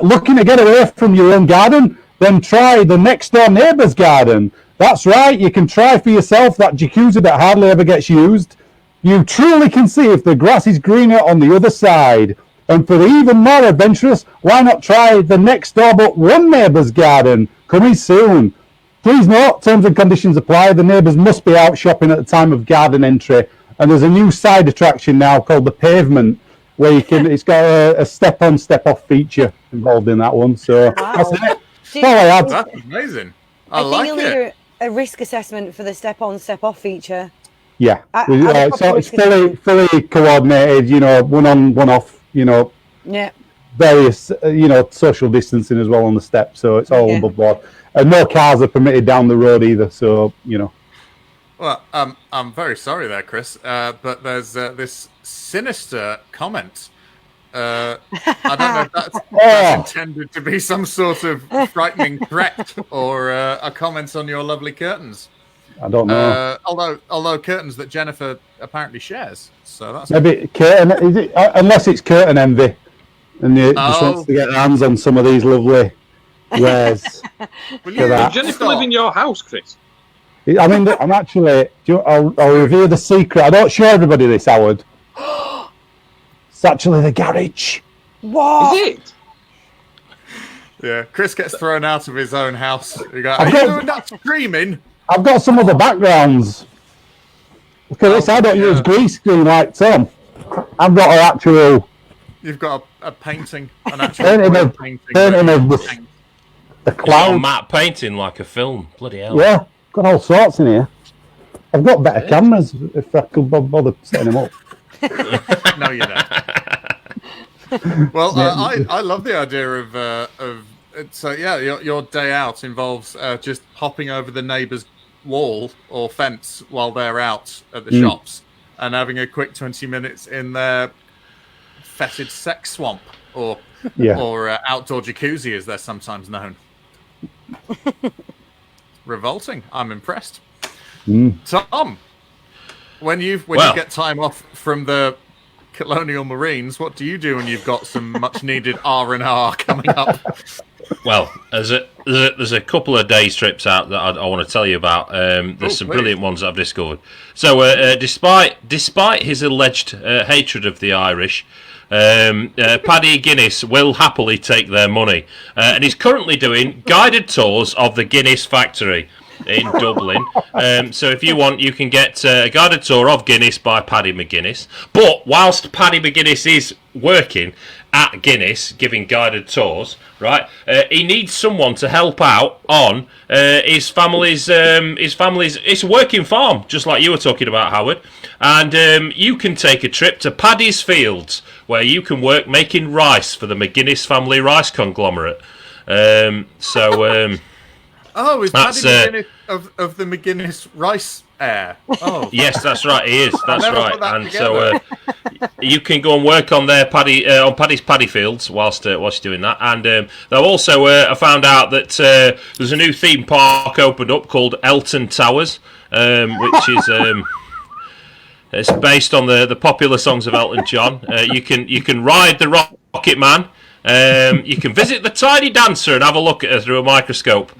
looking to get away from your own garden, then try the next door neighbour's garden. That's right, you can try for yourself that jacuzzi that hardly ever gets used. You truly can see if the grass is greener on the other side. And for the even more adventurous, why not try the next door but one neighbour's garden? Coming soon. Please note, terms and conditions apply. The neighbours must be out shopping at the time of garden entry. And there's a new side attraction now called the Pavement, where you can. It's got a step-on, step-off feature involved in that one. So that's it. That's all I had. That's amazing. I think like you'll it. need a risk assessment for the step-on, step-off feature. Yeah, I so it's fully coordinated. One on, one off. Yeah. Various social distancing as well on the step, so it's all above board. And no cars are permitted down the road either. So Well, I'm very sorry there, Chris, but there's this sinister comment. I don't know if that's intended to be some sort of frightening threat or a comment on your lovely curtains. I don't know. Although curtains that Jennifer apparently shares, so that's maybe curtain. Is it, unless it's curtain envy, and you just wants to get their hands on some of these lovely wares. Will Jennifer live in your house, Chris? I mean, I'm actually. I'll reveal the secret. I don't show everybody this, Howard. It's actually the garage. What? Is it? Yeah, Chris gets thrown out of his own house. You go, are you doing that screaming? I've got some of the backgrounds. Look at this. I don't use green screen like Tom. I've got an actual. You've got a painting, an actual painting of the cloud. Matte painting like a film. Bloody hell. Yeah, got all sorts in here. I've got better cameras if I could bother setting them up. No, you don't. Well, I love the idea of so yeah, your day out involves just hopping over the neighbour's wall or fence while they're out at the shops and having a quick 20 minutes in their fetid sex swamp or outdoor jacuzzi, as they're sometimes known. Revolting. I'm impressed. Tom, when you get time off from the Colonial Marines, what do you do when you've got some much needed R&R coming up? Well, there's a couple of days trips out that I want to tell you about. There's some brilliant ones that I've discovered. So, despite his alleged hatred of the Irish, Paddy Guinness will happily take their money, and he's currently doing guided tours of the Guinness factory in Dublin. So if you want, you can get a guided tour of Guinness by Paddy McGuinness. But whilst Paddy McGuinness is working at Guinness, giving guided tours, right, he needs someone to help out on his family's. It's a working farm, just like you were talking about, Howard. And you can take a trip to Paddy's Fields, where you can work making rice for the McGuinness family rice conglomerate. Oh, is Paddy McGuinness of the McGuinness rice heir? Oh, yes, that's right. He is. That's right. And together. so you can go and work on their Paddy's paddy fields whilst you're doing that. And they'll also I found out that there's a new theme park opened up called Elton Towers, which is it's based on the popular songs of Elton John. You can ride the Rocket Man. You can visit the Tiny Dancer and have a look at her through a microscope.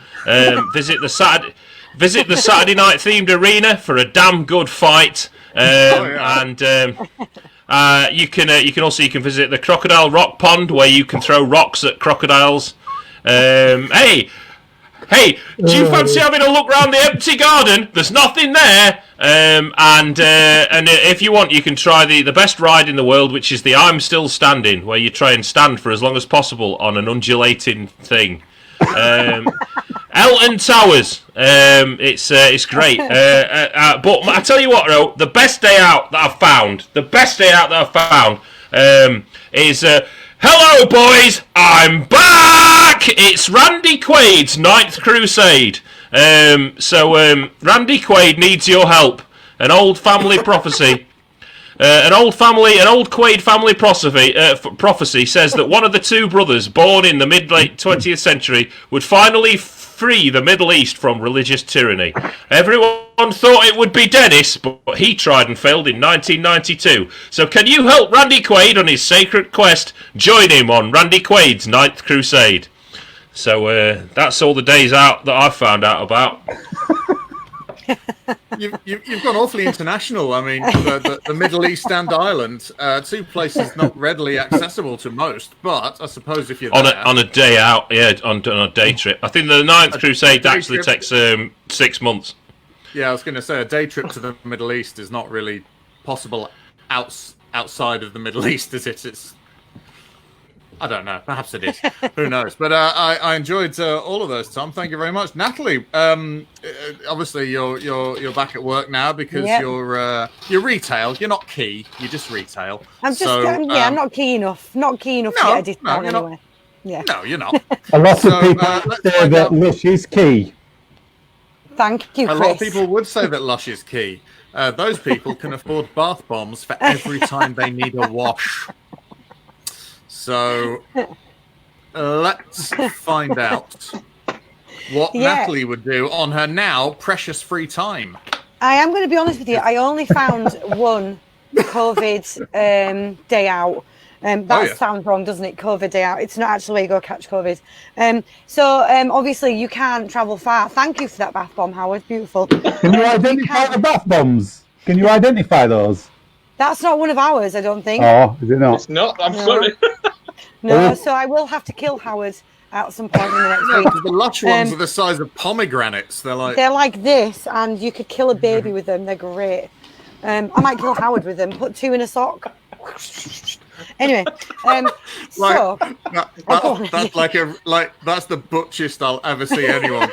Visit the Saturday night themed arena for a damn good fight. And you can also visit the Crocodile Rock Pond, where you can throw rocks at crocodiles. Hey, do you fancy having a look round the empty garden? There's nothing there. And if you want, you can try the best ride in the world, which is the I'm Still Standing, where you try and stand for as long as possible on an undulating thing. Elton Towers. It's great. But I tell you what, Ro, the best day out that I've found is hello, boys, I'm back. It's Randy Quaid's 9th Crusade. So Randy Quaid needs your help. An old family prophecy. An old Quaid family prophecy says that one of the two brothers born in the mid-late 20th century would finally free the Middle East from religious tyranny. Everyone thought it would be Dennis, but he tried and failed in 1992. So can you help Randy Quaid on his sacred quest? Join him on Randy Quaid's Ninth Crusade. So that's all the days out that I've found out about. You've gone awfully international. I mean, the Middle East and Ireland, two places not readily accessible to most. But I suppose if you're there, on a day out, on a day trip. I think the Ninth Crusade actually takes 6 months. Yeah, I was going to say a day trip to the Middle East is not really possible outside of the Middle East, is it? It's I don't know. Perhaps it is. Who knows? But I enjoyed all of those, Tom. Thank you very much, Natalie. Obviously, you're back at work now because you're retail. You're not key. You're just retail. I'm not key enough. Not key enough to get a discount anyway. No, you're not. A lot of people say that Lush is key. Thank you, Chris. A lot of people would say that Lush is key. Those people can afford bath bombs for every time they need a wash. So let's find out what Natalie would do on her now precious free time. I am going to be honest with you. I only found one COVID day out. That sounds wrong, doesn't it? COVID day out. It's not actually where you go catch COVID. So obviously you can't travel far. Thank you for that bath bomb, Howard. Beautiful. Can you identify the bath bombs? Can you identify those? That's not one of ours, I don't think. Oh, is it not? It's not. I'm sorry. No, so I will have to kill Howard at some point in the next week. The Lush ones are the size of pomegranates. They're like this, and you could kill a baby with them. They're great. I might kill Howard with them. Put 2 in a sock. Anyway, that's the butchest I'll ever see anyone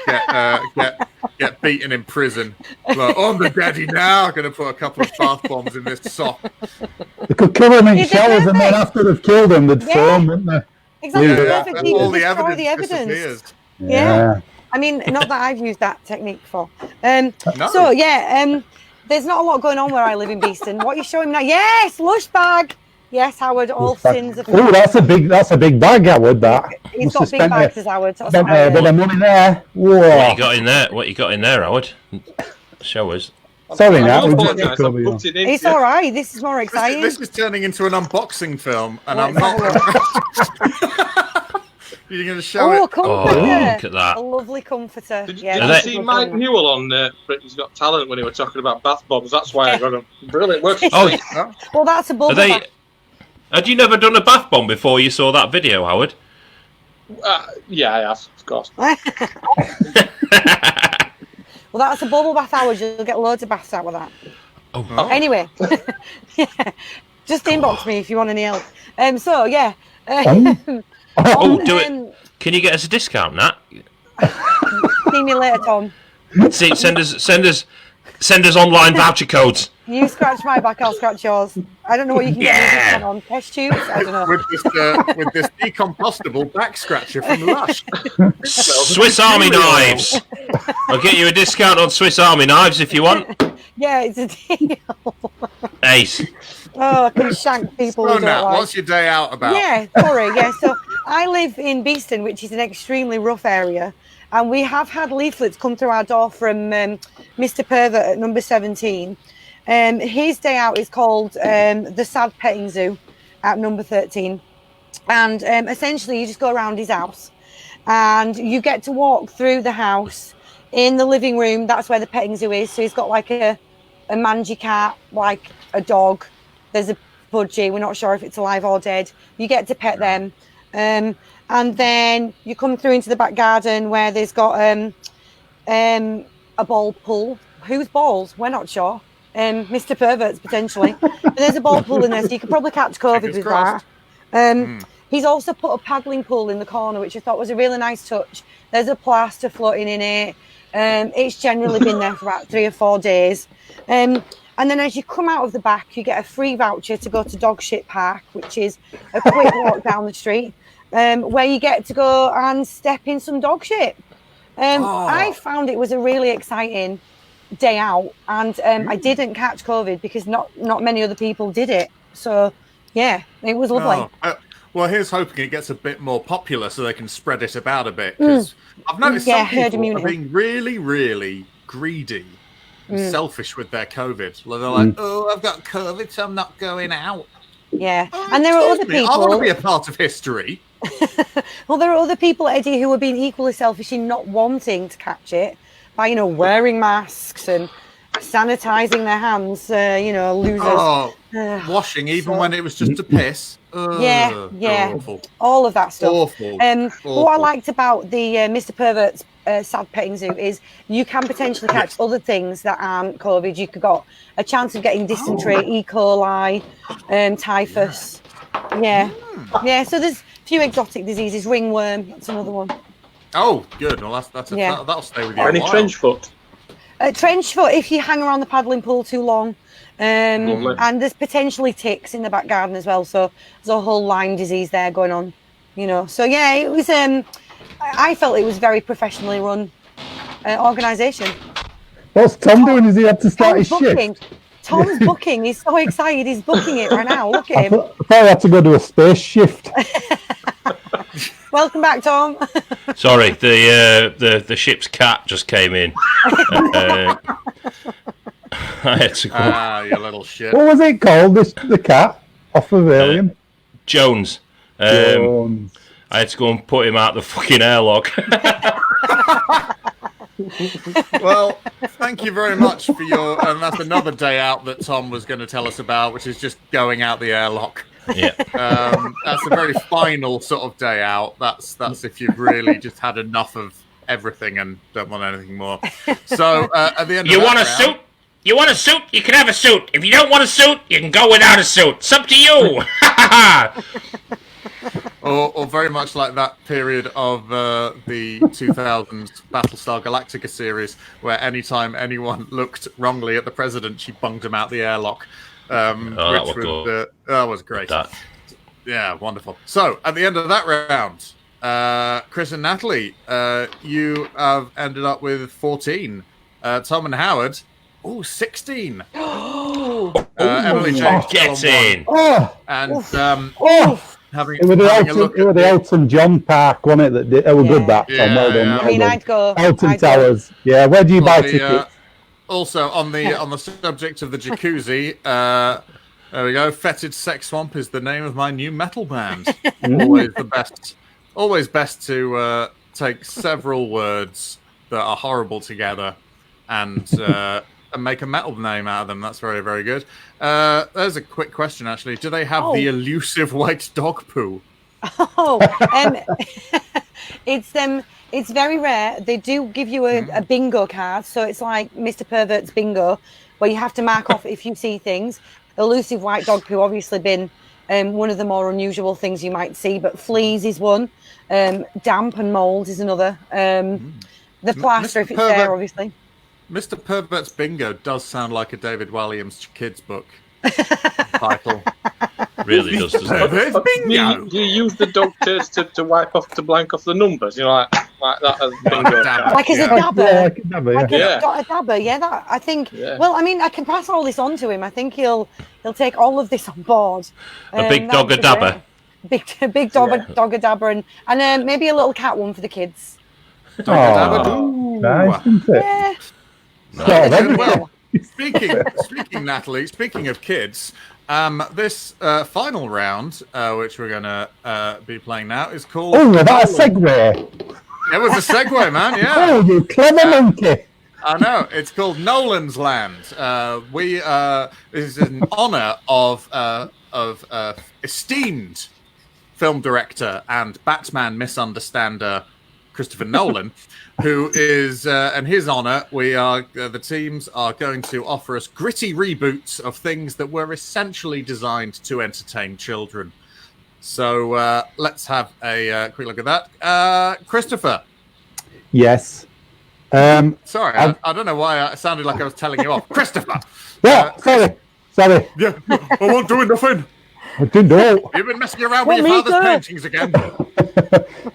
get beaten in prison. Like, I'm the daddy now. I'm going to put a couple of bath bombs in this sock. They could kill them in showers, and then after they've killed them, they'd film, wouldn't they? Exactly. All the evidence disappears. Yeah. I mean, not that I've used that technique before. No. So there's not a lot going on where I live in Beeston. What are you showing me now? Yes, Lush bag. Yes, Howard. All sins of. Oh, that's a big bag, Howard. That. He's got big bags, as Howard. Spent a bit of money there. Whoa. What you got in there, Howard? Show us. Sorry, Nat. It's all right. This is more exciting. This is turning into an unboxing film, and I'm not. You're going to show it. Comforter. Oh, look at that. A lovely comforter. Did you see Mike Newell on Britain's Got Talent when he was talking about bath bombs? That's why I got them. Brilliant work. Well, that's a bubble bath. Had you never done a bath bomb before you saw that video, Howard? Yeah, I have, of course. Well, that's a bubble bath, Howard. You'll get loads of baths out with that. Oh. Anyway, just inbox me if you want any help. Do it. Can you get us a discount, Nat? See me later, Tom. See, send us online voucher codes. You scratch my back, I'll scratch yours. I don't know what you can get a discount on. Test tubes? I don't know. With this decompostable back scratcher from Lush. Swiss Army knives. I'll get you a discount on Swiss Army knives if you want. Yeah, it's a deal. Ace. Oh, I can shank people who don't like. What's your day out about? Yeah, sorry. Yeah, so I live in Beeston, which is an extremely rough area. And we have had leaflets come through our door from Mr. Pervert at number 17. His day out is called the Sad Petting Zoo at number 13. And essentially you just go around his house and you get to walk through the house. In the living room, that's where the petting zoo is. So he's got like a mangy cat, like a dog. There's a budgie. We're not sure if it's alive or dead. You get to pet them. And then you come through into the back garden where there's got a ball pool. Whose balls? We're not sure. Mr. Pervert's potentially. But there's a ball pool in there, so you could probably catch COVID with that. He's also put a paddling pool in the corner, which I thought was a really nice touch. There's a plaster floating in it. It's generally been there for about 3 or 4 days. And then as you come out of the back, you get a free voucher to go to Dog Shit Park, which is a quick walk down the street, where you get to go and step in some dog shit. I found it was a really exciting day out, and I didn't catch COVID because not many other people did it. So yeah, it was lovely. Well, here's hoping it gets a bit more popular so they can spread it about a bit. Because I've noticed some people are being really, really greedy and selfish with their COVID. They're like, oh, I've got COVID, so I'm not going out. Yeah, and there are other people. I want to be a part of history. Well, there are other people, Eddie, who are being equally selfish in not wanting to catch it by, wearing masks and sanitizing their hands. Losers. Oh, washing even when it was just a piss. Yeah. Awful. All of that stuff. Awful. What I liked about the Mr. Pervert's sad petting zoo is you can potentially catch other things that aren't COVID. You could got a chance of getting dysentery, E. coli, typhus. Yeah. So there's a few exotic diseases. Ringworm, that's another one. Oh, good. Well, that'll stay with you. Any trench foot? Trench foot if you hang around the paddling pool too long. And there's potentially ticks in the back garden as well. So there's a whole Lyme disease there going on. So yeah, it was. I felt it was very professionally run organisation. What's Tom doing? Is he had to start his shift? Tom's booking. He's so excited. He's booking it right now. Look at him. I thought I had to go to a space shift. Welcome back, Tom. Sorry, the ship's cat just came in. I had to go. You little shit. What was it called? The cat off of Alien? Jones. Jones. I had to go and put him out the fucking airlock. Well, thank you very much for your. And that's another day out that Tom was going to tell us about, which is just going out the airlock. Yeah. That's a very final sort of day out. That's if you've really just had enough of everything and don't want anything more. So at the end of You want a suit? You want a suit? You can have a suit. If you don't want a suit, you can go without a suit. It's up to you. Or very much like that period of the 2000s Battlestar Galactica series, where anytime anyone looked wrongly at the president, she bunged him out the airlock. That was great. Yeah, wonderful. So, at the end of that round, Chris and Natalie, you have ended up with 14. Tom and Howard, 16. Emily James Get in. And having It was a look at the Elton John Park, wasn't it? That was good. That Yeah, well done. yeah. Well I mean, done. I'd go. Elton Towers. Yeah, where do you buy tickets? Also on the subject of the jacuzzi, there we go. Fetid Sex Swamp is the name of my new metal band. Always the best. Always best to take several words that are horrible together and make a metal name out of them. That's very, very good. There's a quick question, actually. Do they have the elusive white dog poo? It's very rare. They do give you a bingo card, so it's like Mr. Pervert's bingo, where you have to mark off if you see things. Elusive white dog poo, obviously been one of the more unusual things you might see, but fleas is one. Damp and mold is another. The plaster, if it's there, obviously. Mr. Pervert's bingo does sound like a David Walliams kids book title. Really does, doesn't it? Pervert's bingo. Do you use the dog turds to wipe off, to blank off the numbers? Like that as bingo. Like as a dabber. Yeah, like a dabber, yeah. A dabber, yeah. That I think. Yeah. Well, I mean, I can pass all this on to him. I think he'll take all of this on board. A big dog a dabber. Big dog a dabber, and maybe a little cat one for the kids. Nice, isn't it? Yeah. Well, speaking, Natalie, speaking of kids, this final round, which we're going to be playing now, is called... Oh, that's a segue. It was a segue, man, yeah. Oh, you clever monkey. I know. It's called Nolan's Land. This is in honour of esteemed film director and Batman misunderstander Christopher Nolan, who is, in his honour, the teams are going to offer us gritty reboots of things that were essentially designed to entertain children. So let's have a quick look at that. Christopher. Yes. Sorry, I don't know why I sounded like I was telling you off. Christopher. Yeah, sorry. Yeah, I won't do nothing. I didn't know. You've been messing around with your father's paintings again.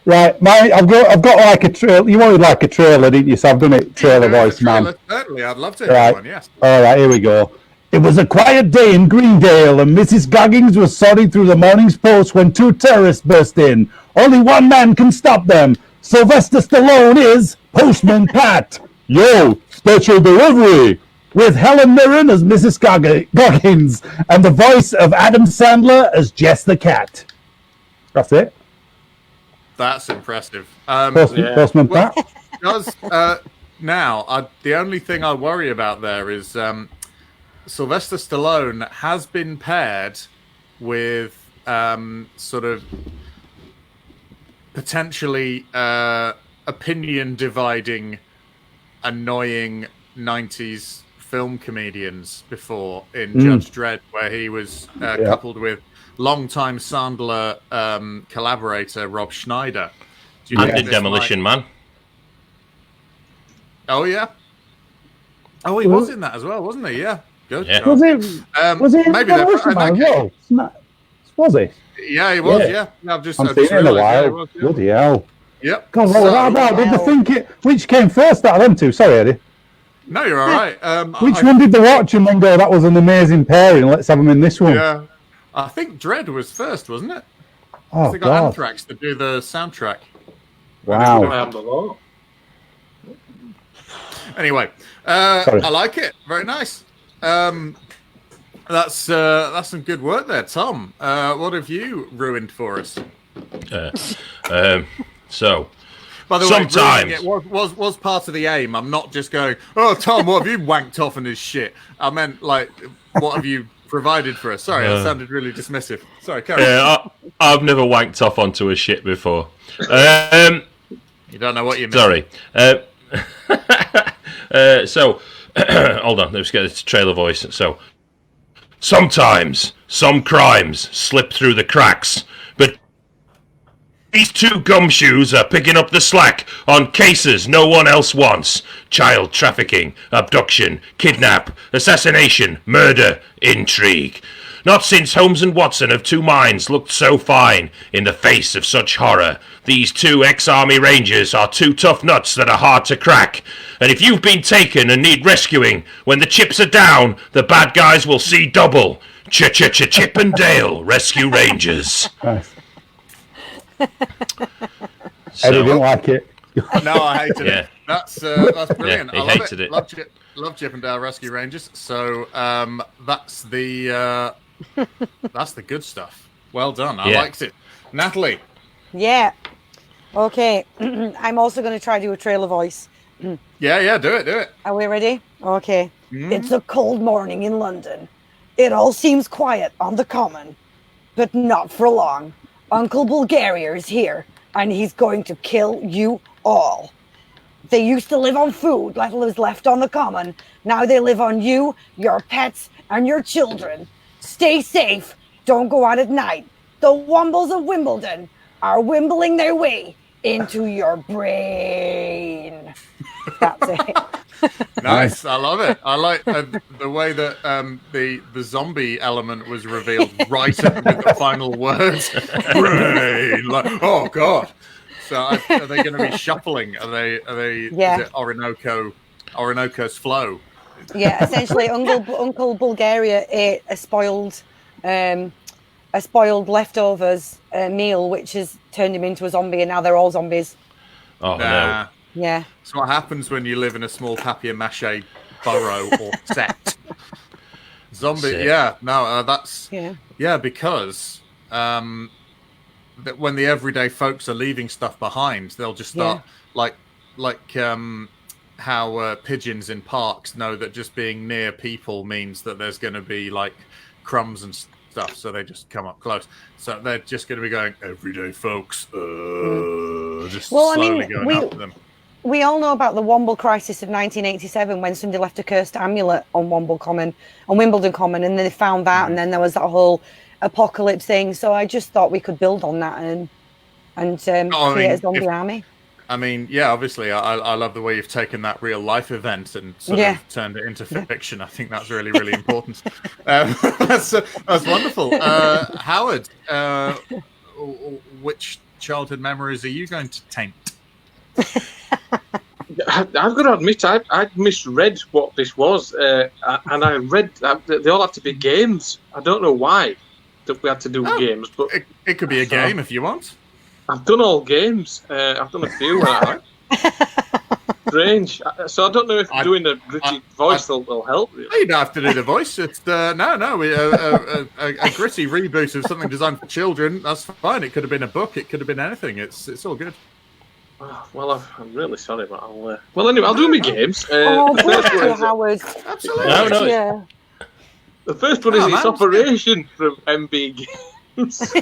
Right, I've got like a trailer. You wanted like a trailer, didn't you? So I've done it trailer voice, man. Certainly, I'd love to hear one. Yes. All right, here we go. It was a quiet day in Greendale, and Mrs. Goggins was sorting through the morning's post when 2 terrorists burst in. Only one man can stop them. Sylvester Stallone is Postman Pat. Yo, special delivery. With Helen Mirren as Mrs. Goggins and the voice of Adam Sandler as Jess the Cat. That's it. That's impressive. Postman Pat. Now, the only thing I worry about there is Sylvester Stallone has been paired with sort of potentially opinion-dividing, annoying 90s film comedians before in Judge Dredd, where he was coupled with longtime Sandler collaborator Rob Schneider. And in Demolition Man. Oh, yeah. Oh, he was in that as well, wasn't he? Yeah. Good. Yeah. Was it maybe Demolition Man as well? Was he? Yeah, he was, yeah. I've seen it in a while. Bloody hell. Yep. God, did they think which came first out of them two? Sorry, Eddie. No, you're all right. Which one did they watch and then go, that was an amazing pairing, let's have them in this one? Yeah. I think Dredd was first, wasn't it? Oh, they got Anthrax to do the soundtrack. Wow. Anyway, I like it. Very nice. That's some good work there, Tom. What have you ruined for us? So, by the sometimes way, it was part of the aim. I'm not just going, oh, Tom, what have you wanked off in his shit? I meant, like, what have you provided for us? Sorry, that sounded really dismissive. Sorry, carry on. I've never wanked off onto a shit before. You don't know what you mean. Sorry. So, hold on, let's get this trailer voice. So, sometimes some crimes slip through the cracks, but these 2 gumshoes are picking up the slack on cases no one else wants. Child trafficking, abduction, kidnap, assassination, murder, intrigue. Not since Holmes and Watson of 2 Minds looked so fine in the face of such horror. These 2 ex-Army Rangers are 2 tough nuts that are hard to crack. And if you've been taken and need rescuing, when the chips are down, the bad guys will see double. Chip and Dale Rescue Rangers. Nice. Eddie didn't like it. No, I hated it. That's brilliant. Yeah, I love hated it. Love Chip and Dale Rescue Rangers. So that's the good stuff. Well done. I liked it. Natalie. Yeah. Okay. I'm also going to try to do a trailer voice. Yeah. Do it. Are we ready? Okay. It's a cold morning in London. It all seems quiet on the common, but not for long. Uncle Bulgaria is here, and he's going to kill you all. They used to live on food that was left on the common. Now they live on you, your pets, and your children. Stay safe. Don't go out at night. The Wombles of Wimbledon are wimbling their way into your brain. That's it. Nice. I love it. I like the way that the zombie element was revealed right with the final words. Brain. Like, oh God. So are they going to be shuffling? Are they? Yeah. Is it Orinoco's flow? Yeah. Essentially, Uncle Bulgaria ate a spoiled leftovers meal, which has turned him into a zombie, and now they're all zombies. Oh no. Yeah. So what happens when you live in a small papier-mâché burrow or set? Zombie. Sick. Yeah. No. That's. Yeah. Because that when the everyday folks are leaving stuff behind, they'll just start like how pigeons in parks know that just being near people means that there's going to be like crumbs and stuff, so they just come up close. So they're just going to be going, everyday folks, just slowly going after them. We all know about the Womble crisis of 1987 when somebody left a cursed amulet on Wimbledon Common, and then they found that, and then there was that whole apocalypse thing. So I just thought we could build on that and create a zombie army. I mean, yeah, obviously, I love the way you've taken that real life event and sort of turned it into fiction. I think that's really, really important. That's wonderful. Howard, which childhood memories are you going to taint? I've got to admit, I misread what this was, and I read they all have to be games. I don't know why that we had to do games, but it could be a game if you want. I've done all games. I've done a few. Strange. So I don't know if doing a gritty voice will help. Really. You don't have to do the voice. It's a gritty reboot of something designed for children. That's fine. It could have been a book. It could have been anything. It's all good. Oh, well, I'm really sorry, but well, anyway, I'll do my games. Howard. Absolutely. No. Yeah. The first one is it's Operation from MB Games.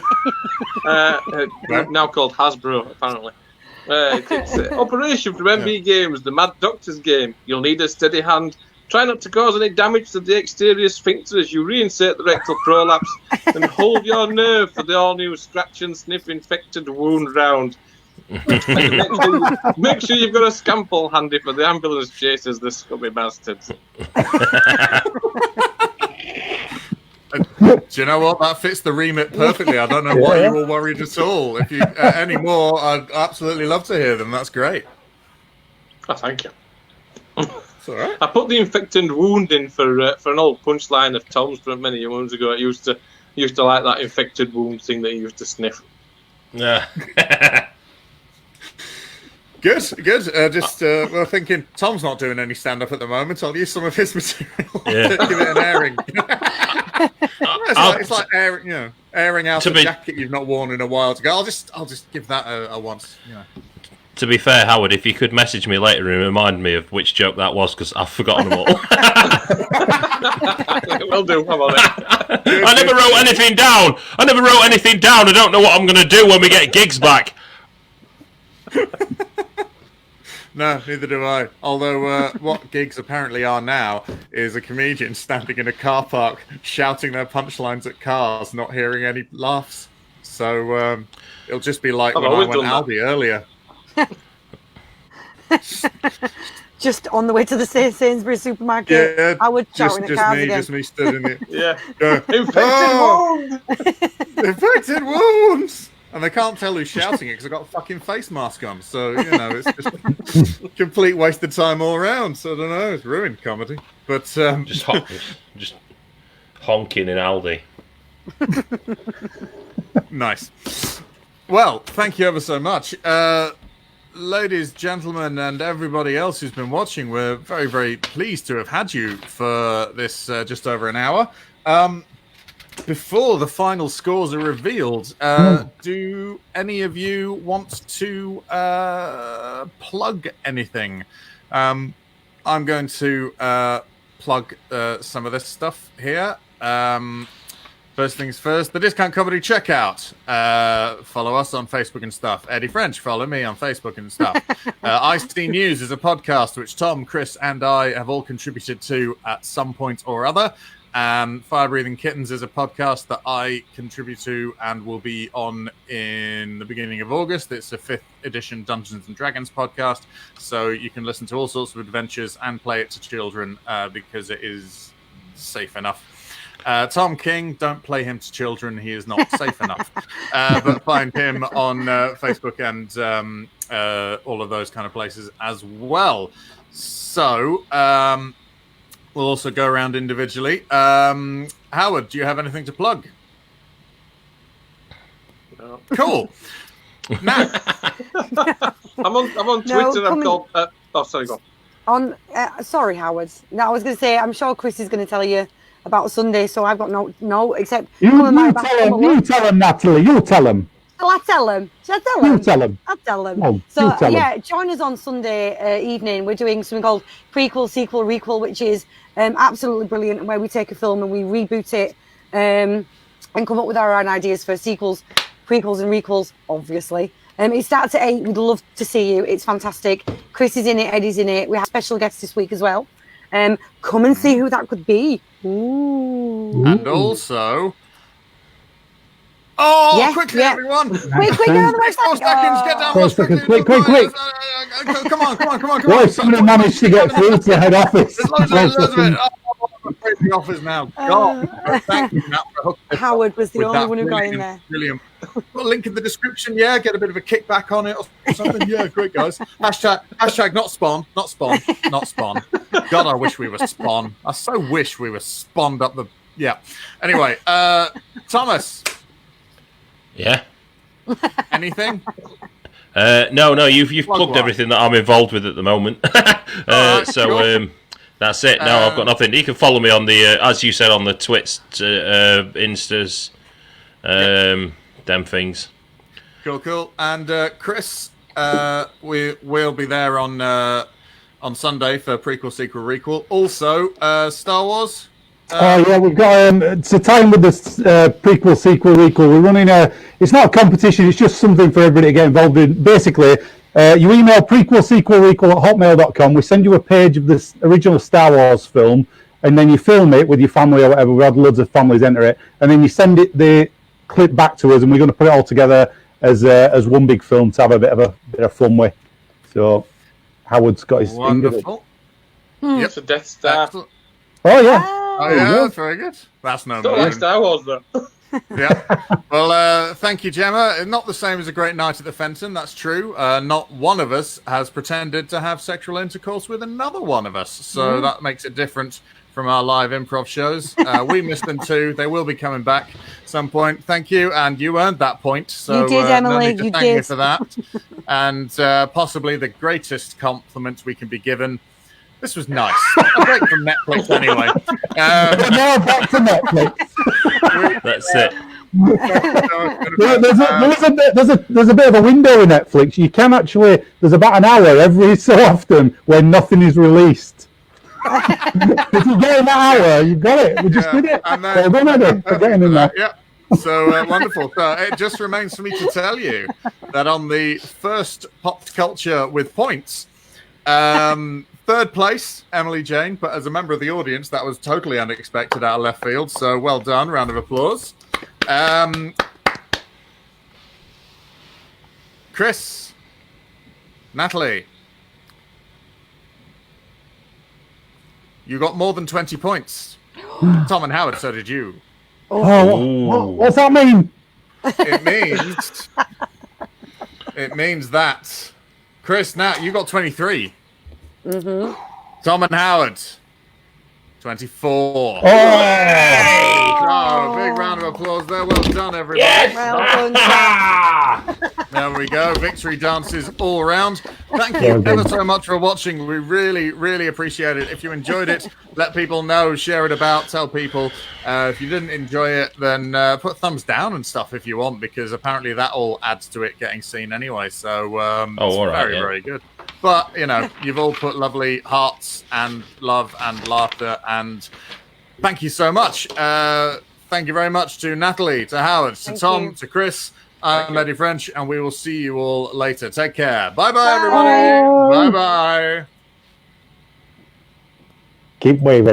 Now called Hasbro, apparently. It's Operation from MB Games, the Mad Doctor's game. You'll need a steady hand. Try not to cause any damage to the exterior sphincter as you reinsert the rectal prolapse, and hold your nerve for the all-new scratch and sniff infected wound round. Make sure you've got a scalpel handy for the ambulance chasers, the scummy bastards. Do you know what? That fits the remit perfectly. I don't know why you were worried at all. If you any more, I'd absolutely love to hear them. That's great. Oh, thank you. It's all right. I put the infected wound in for an old punchline of Tom's from many moons ago. I used to like that infected wound thing that he used to sniff. Yeah. Good. We're thinking Tom's not doing any stand-up at the moment. I'll use some of his material. Yeah. Give it an airing. It's like airing out a jacket you've not worn in a while to go. I'll just give that a once. To be fair, Howard, if you could message me later and remind me of which joke that was, because I've forgotten them all. Will do. How about it? I never wrote anything down. I don't know what I'm going to do when we get gigs back. No, neither do I. Although what gigs apparently are now is a comedian standing in a car park shouting their punchlines at cars, not hearing any laughs. So it'll just be like when I went Aldi earlier. Just on the way to the Sainsbury's supermarket. Yeah, I would shouting at cars again. Just me stood in it. Yeah. Infected wounds! And they can't tell who's shouting it because I've got a fucking face mask on. So, it's just complete waste of time all around. So, I don't know. It's ruined comedy. But Just honking in Aldi. Nice. Well, thank you ever so much. Ladies, gentlemen, and everybody else who's been watching, we're very, very pleased to have had you for this just over an hour. Before the final scores are revealed, do any of you want to plug anything? I'm going to plug some of this stuff here. First things first, the Discount Comedy Checkout. Follow us on Facebook and stuff. Eddie French, follow me on Facebook and stuff. ICT News is a podcast which Tom, Chris, and I have all contributed to at some point or other. Fire Breathing Kittens is a podcast that I contribute to and will be on in the beginning of August. It's a 5th edition Dungeons and Dragons podcast, so you can listen to all sorts of adventures and play it to children because it is safe enough. Tom King, don't play him to children. He is not safe enough. But find him on Facebook and all of those kind of places as well. So we'll also go around individually. Howard, do you have anything to plug? No. Cool. Now, I'm on Twitter. I'm called. Sorry, go on. Sorry, Howard. No, I was going to say. I'm sure Chris is going to tell you about Sunday, so I've got no except. You tell him, Natalie. You tell him. Shall I tell him? Shall I tell him? You tell him. I'll tell him. Oh, so tell yeah, him. join us on Sunday evening. We're doing something called prequel, sequel, requel, which is absolutely brilliant, where we take a film and we reboot it and come up with our own ideas for sequels, prequels, and requels. Obviously, it starts at 8. We'd love to see you. It's fantastic. Chris is in it. Eddie's in it. We have special guests this week as well. Come and see who that could be. Ooh. And also, Oh, Yeah, quickly, yeah. everyone! Quick, get on the 4 website. seconds, get down 4 most seconds, quickly. quick. Come on. Well, someone managed to get through to the head office. There's loads of it. Oh, I'm afraid the office now. God, thank you, Nat, for hooking us Howard up was the with only that one who got in there. Brilliant. Put a link in the description, yeah. Get a bit of a kickback on it or something. Yeah, great, guys. Hashtag not spawn. God, I wish we were spawn. I so wish we were spawned up the... Yeah. Anyway, Thomas. Yeah. Anything? No, you've plugged what? everything that I'm involved with at the moment. Sure. That's it. No, I've got nothing. You can follow me on the, as you said, on the Twits, Instas, them things. Cool. And Chris, we'll be there on Sunday for prequel, sequel, requel. Also, Star Wars. Yeah, we've got to time with this prequel, sequel, requel. We're running it's not a competition, it's just something for everybody to get involved in. Basically, you email prequel, sequel, requel at hotmail.com. We send you a page of this original Star Wars film, and then you film it with your family or whatever. We had loads of families enter it, and then you send the clip back to us, and we're going to put it all together as one big film to have a bit of fun with. So Howard's got his Wonderful. Yep. It's a Death Star. Excellent. Oh yeah. Oh yeah, that's very good. That's no Don't like Star Wars though. Yeah. Well, thank you, Gemma. Not the same as a great night at the Fenton. That's true. Not one of us has pretended to have sexual intercourse with another one of us, so that makes it different from our live improv shows. We missed them too. They will be coming back at some point. Thank you, and you earned that point. So you did, Emily. No need to you thank did you for that. And possibly the greatest compliment we can be given. This was nice. A break from Netflix, anyway. Now back to Netflix. That's it. There's a bit of a window in Netflix. You can actually. There's about an hour every so often when nothing is released. If you get in that hour, you've got it. We just did it. Well done, Eddie, for getting in there. Yeah. So wonderful. So it just remains for me to tell you that on the first Pop Culture with points, third place, Emily Jane, but as a member of the audience, that was totally unexpected out of left field. So well done. Round of applause. Chris, Natalie, you got more than 20 points. Tom and Howard, so did you. What's that mean? It means that Chris, Nat, you got 23. Tom and Howard, 24. Oh, big round of applause there. Well done, everybody. Yes! Well done. There we go. Victory dances all around. Thank you ever so much for watching. We really, really appreciate it. If you enjoyed it, let people know, share it about, tell people. If you didn't enjoy it, then put thumbs down and stuff if you want, because apparently that all adds to it getting seen anyway. So it's all right, very good. But, you've all put lovely hearts and love and laughter, and thank you so much. Thank you very much to Natalie, to Howard, to Tom, to Chris. I'm Eddie French, and we will see you all later. Take care. Bye-bye, everybody. Bye-bye. Keep waving.